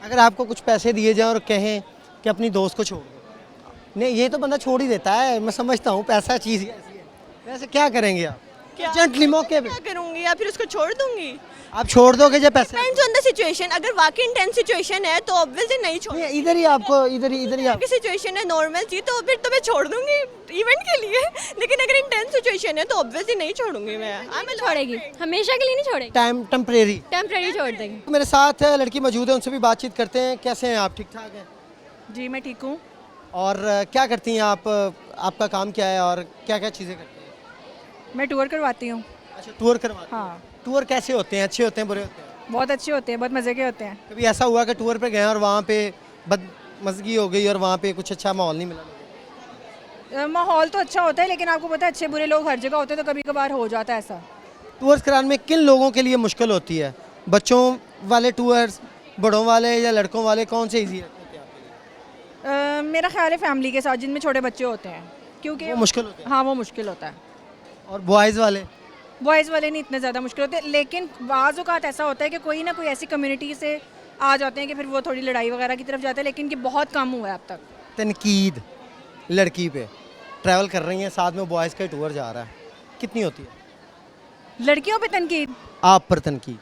अगर आपको कुछ पैसे दिए जाएं और कहें कि अपनी दोस्त को छोड़ दो, नहीं ये तो बंदा छोड़ ही देता है, मैं समझता हूँ, पैसा चीज़ ऐसी है। वैसे क्या करेंगे आप? जेंटली मौके पे क्या करूँगी, या फिर उसको छोड़ दूँगी? आप छोड़ दोगे जब पैसे? Depends on the situation. अगर वाकई इंटेंस सिचुएशन है तो ऑब्वियसली नहीं छोड़। नहीं, इधर ही आपको इधर ही आप। की सिचुएशन है नॉर्मल सी, तो फिर तो मैं छोड़ दूंगी इवेंट के लिए। लेकिन अगर इंटेंस सिचुएशन है तो ऑब्वियसली नहीं छोड़ूंगी मैं। छोड़ेगी, हमेशा के लिए नहीं छोड़ेगी, टाइम टेम्परेरी छोड़ देगी। मेरे साथ लड़की मौजूद है, उनसे भी बातचीत करते हैं। कैसे हैं आप? ठीक ठाक हैं? जी मैं ठीक हूँ। और क्या करती हैं आप? आपका काम क्या है और क्या क्या चीज़ें करती हैं? मैं टूर करवाती हूँ। अच्छा, टूर करवाती हैं। हाँ। टूर कैसे होते हैं? अच्छे होते हैं, बुरे होते हैं? बहुत अच्छे होते हैं, बहुत मज़े के होते हैं। कभी ऐसा हुआ कि टूर पे गए और वहाँ पे बदमज़गी हो गई और वहाँ पे कुछ अच्छा माहौल नहीं मिला? माहौल तो अच्छा होता है, लेकिन आपको पता है अच्छे बुरे लोग हर जगह होते हैं, तो कभी कभार हो जाता है ऐसा। टूर्स कराने में किन लोगों के लिए मुश्किल होती है? बच्चों वाले टूर्स, बड़ों वाले या लड़कों वाले, कौन से ईजी होते हैं आपके लिए? मेरा ख्याल है फैमिली के साथ जिनमें छोटे बच्चे होते हैं, क्योंकि वो मुश्किल होते हैं। हाँ वो मुश्किल होता है। और बॉयज़ वाले? बॉयज़ वाले नहीं इतने ज़्यादा मुश्किल होते, लेकिन बाज़ औक़ात ऐसा होता है कि कोई ना कोई ऐसी कम्युनिटी से आ जाते हैं कि फिर वो थोड़ी लड़ाई वगैरह की तरफ जाते हैं, लेकिन कि बहुत कम हुआ है अब तक। तनकीद लड़की पे, ट्रैवल कर रही हैं साथ में बॉयज़ का टूर जा रहा है, कितनी होती है लड़कियों पे तनकीद आप पर तनकीद?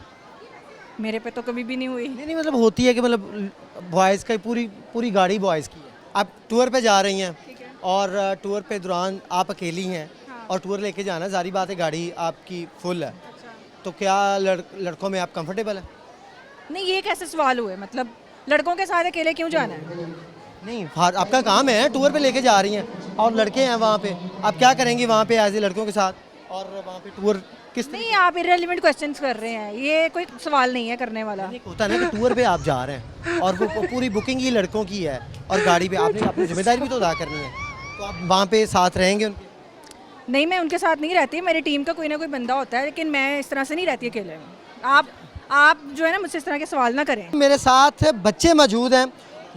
मेरे पे तो कभी भी नहीं हुई। नहीं मतलब होती है कि मतलब बॉयज़ का पूरी गाड़ी बॉयज़ की है, आप टूर पे जा रही हैं और टूर पे दौरान आप अकेली हैं और टूर लेके जाना, जारी बात है गाड़ी आपकी फुल है, तो क्या लड़कों में आप कंफर्टेबल है? नहीं, ये कैसे सवाल हुए, मतलब लड़कों के साथ अकेले क्यों जाना है? नहीं आपका काम है, टूर पे लेके जा रही हैं और लड़के हैं वहाँ पे, आप क्या करेंगी वहाँ पे एज ए लड़कों के साथ, और वहाँ पे टूर किस नहीं, आप इररिलेवेंट क्वेश्चंस कर रहे हैं, ये कोई सवाल नहीं है करने वाला। होता है ना कि टूर पे आप जा रहे हैं और वो पूरी बुकिंग ही लड़कों की है और गाड़ी पे आपने अपनी जिम्मेदारी भी तो अदा करनी है, तो आप वहाँ पे साथ रहेंगे उनके? नहीं, मैं उनके साथ नहीं रहती, मेरी टीम का कोई ना कोई बंदा होता है, लेकिन मैं इस तरह से नहीं रहती अकेले में। आप जो है ना मुझसे इस तरह के सवाल ना करें। मेरे साथ बच्चे मौजूद हैं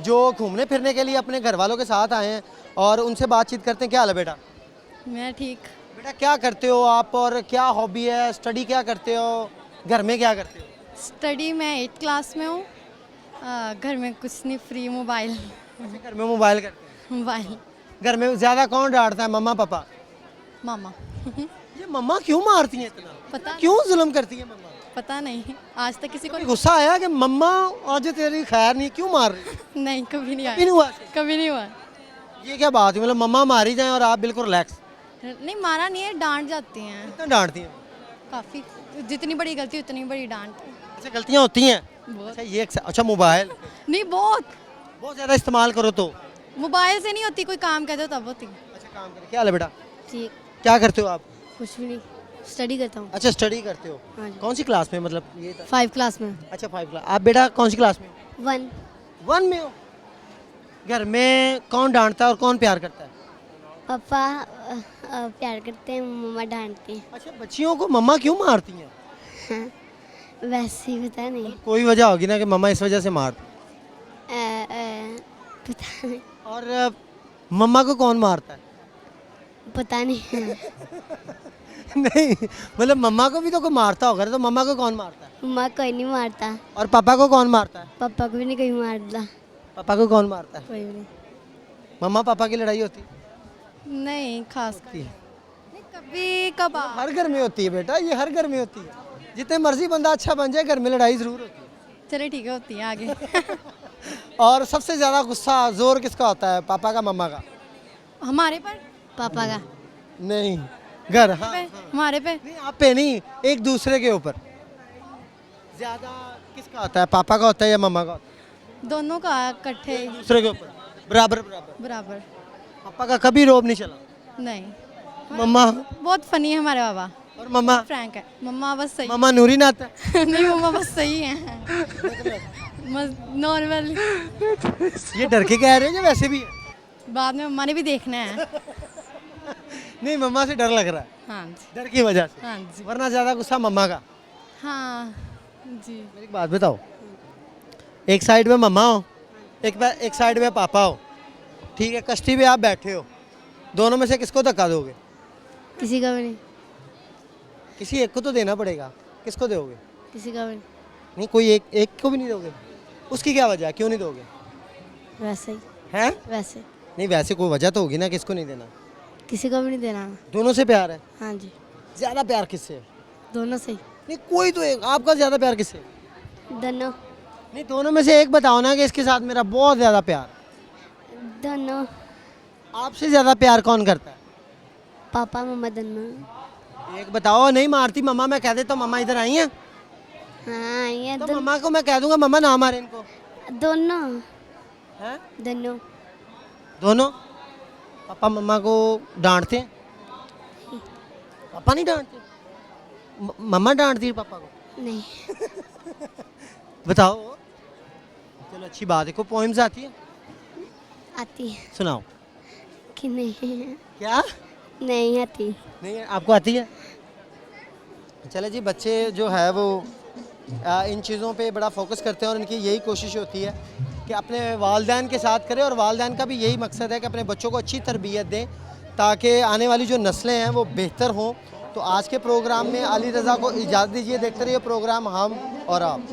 जो घूमने फिरने के लिए अपने घर वालों के साथ आए हैं और उनसे बातचीत करते हैं। क्या हाल है बेटा? मैं ठीक। बेटा क्या करते हो आप और क्या हॉबी है, स्टडी क्या करते हो, घर में क्या करते हो? स्टडी मैं 8th क्लास में हूँ, घर में कुछ नहीं, फ्री मोबाइल। घर में मोबाइल करते हैं? मोबाइल। घर में ज़्यादा कौन डांटता है, मम्मा पापा? मामा। ये मम्मा क्यों मारती हैं इतना, पता क्यों जुल्म करती है मम्मा? पता नहीं, आज तक किसी को गुस्सा आया कि मम्मा आज तेरी खैर नहीं, क्यों मार रही? नहीं, कभी नहीं आया। कभी नहीं हुआ? कभी नहीं हुआ। ये क्या बात है, मतलब मम्मा मारी जाए और आप बिल्कुल रिलैक्स? नहीं, मारा नहीं है, डांट जाती हैं। कितना डांटती हैं? काफ़ी, जितनी बड़ी गलती उतनी बड़ी डांट। अच्छा गलतियाँ होती हैं? बहुत। अच्छा ये अच्छा मोबाइल नहीं, बहुत ज़्यादा इस्तेमाल करो तो? मोबाइल से नहीं होती, कोई काम कहते हो तब होती। अच्छा काम करें। क्या हाल है बेटा? ठीक। क्या करते हो आप? कुछ भी नहीं, स्टडी करता हूँ। अच्छा स्टडी करते हो, हाँ जी। कौन सी क्लास में, मतलब ये 5 क्लास में। अच्छा 5 क्लास। आप बेटा कौन सी क्लास में? 1 में हो। घर में कौन डांटता है और कौन प्यार करता है? पापा प्यार करते हैं, मम्मा डांटती हैं। अच्छा बच्चियों को मम्मा क्यों मारती हैं? हाँ, वैसे ही पता नहीं। कोई वजह होगी ना कि मम्मा इस वजह से मारती? पता नहीं। और मम्मा को कौन मारता है? पता नहीं। नहीं मतलब मम्मा को भी तो कोई मारता होगा, तो मम्मा को कौन मारता है? मम्मा कोई नहीं मारता। और पापा को कौन मारता है? पापा को भी नहीं कोई मारता। पापा को कौन मारता है? कोई भी नहीं। मम्मा पापा की लड़ाई होती है? नहीं, खास नहीं, कभी कभार। हर घर में होती है बेटा, ये हर घर में होती है, जितने मर्जी बंदा अच्छा बन जाए घर में लड़ाई जरूर होती है। चले ठीक है, होती है आगे। और सबसे ज़्यादा गुस्सा जोर किसका होता है, पापा का मम्मा का? हमारे पर। पापा का। नहीं घर, हाँ, हमारे पे। नहीं आप पे नहीं, एक दूसरे के ऊपर ज़्यादा किसका होता है, पापा का होता है या मम्मा का होता है? दोनों का इकट्ठे। दूसरे के ऊपर बराबर बराबर। बराबर। पापा का कभी रोब नहीं चला? नहीं। मम्मा? बहुत फनी है हमारे पापा। और मम्मा? फ्रैंक है। मम्मा बस सही। मम्मा नूरी नात है? नहीं, मम्मा बस सही है, नॉर्मल। ये डर के कह रहे हैं या वैसे भी है? बाद में मम्मा ने भी देखना है। नहीं मम्मा से डर लग रहा है? हाँ जी। डर की वजह से? हाँ जी। वरना ज़्यादा गुस्सा मम्मा का? हाँ जी। मेरी बात बताओ, एक साइड में मम्मा हो, एक साइड में पापा हो, ठीक है, कश्ती पे आप बैठे हो, दोनों में से किसको धक्का दोगे? किसी का भी नहीं। किसी एक को तो देना पड़ेगा, किसको दोगे? किसी का भी नहीं कोई एक को भी नहीं दोगे? उसकी क्या वजह है, क्यों नहीं दोगे? वैसे ही। हैं? वैसे। नहीं वैसे कोई वजह तो होगी ना, किसको नहीं देना? किसी को भी नहीं देना। दोनों से प्यार है? हाँ जी। ज़्यादा प्यार किससे है? दोनों से ही। नहीं कोई तो एक, आपका ज़्यादा प्यार किससे है? दोनों। नहीं दोनों में से एक बताओ ना कि इसके साथ मेरा बहुत ज़्यादा प्यार। दोनों। आपसे ज़्यादा प्यार कौन करता है? पापा मम्मा दोनों। एक बताओ। नहीं मारती मम्मा, मैं कह देता हूँ मम्मा इधर आई हैं? हाँ ये तो मम्मा को मैं कह दूंगा मम्मा ना मारे इनको। दोनों। हैं? दोनों। दोनों? पापा मम्मा को डांटते हैं? पापा नहीं डांटते? मम्मा डांटती है पापा को? नहीं। बताओ। चलो अच्छी बात है। कोई पोइम्स आती है? आती है। सुनाओ। कि नहीं। क्या? नहीं आती। नहीं आपको आती है? चले जी, बच्चे जो है वो इन चीज़ों पे बड़ा फोकस करते हैं और इनकी यही कोशिश होती है कि अपने वालिदैन के साथ करें, और वालिदैन का भी यही मकसद है कि अपने बच्चों को अच्छी तरबियत दें ताकि आने वाली जो नस्लें हैं वो बेहतर हों। तो आज के प्रोग्राम में अली रज़ा को इजाज़त दीजिए। देखते रहिए प्रोग्राम हम और आप।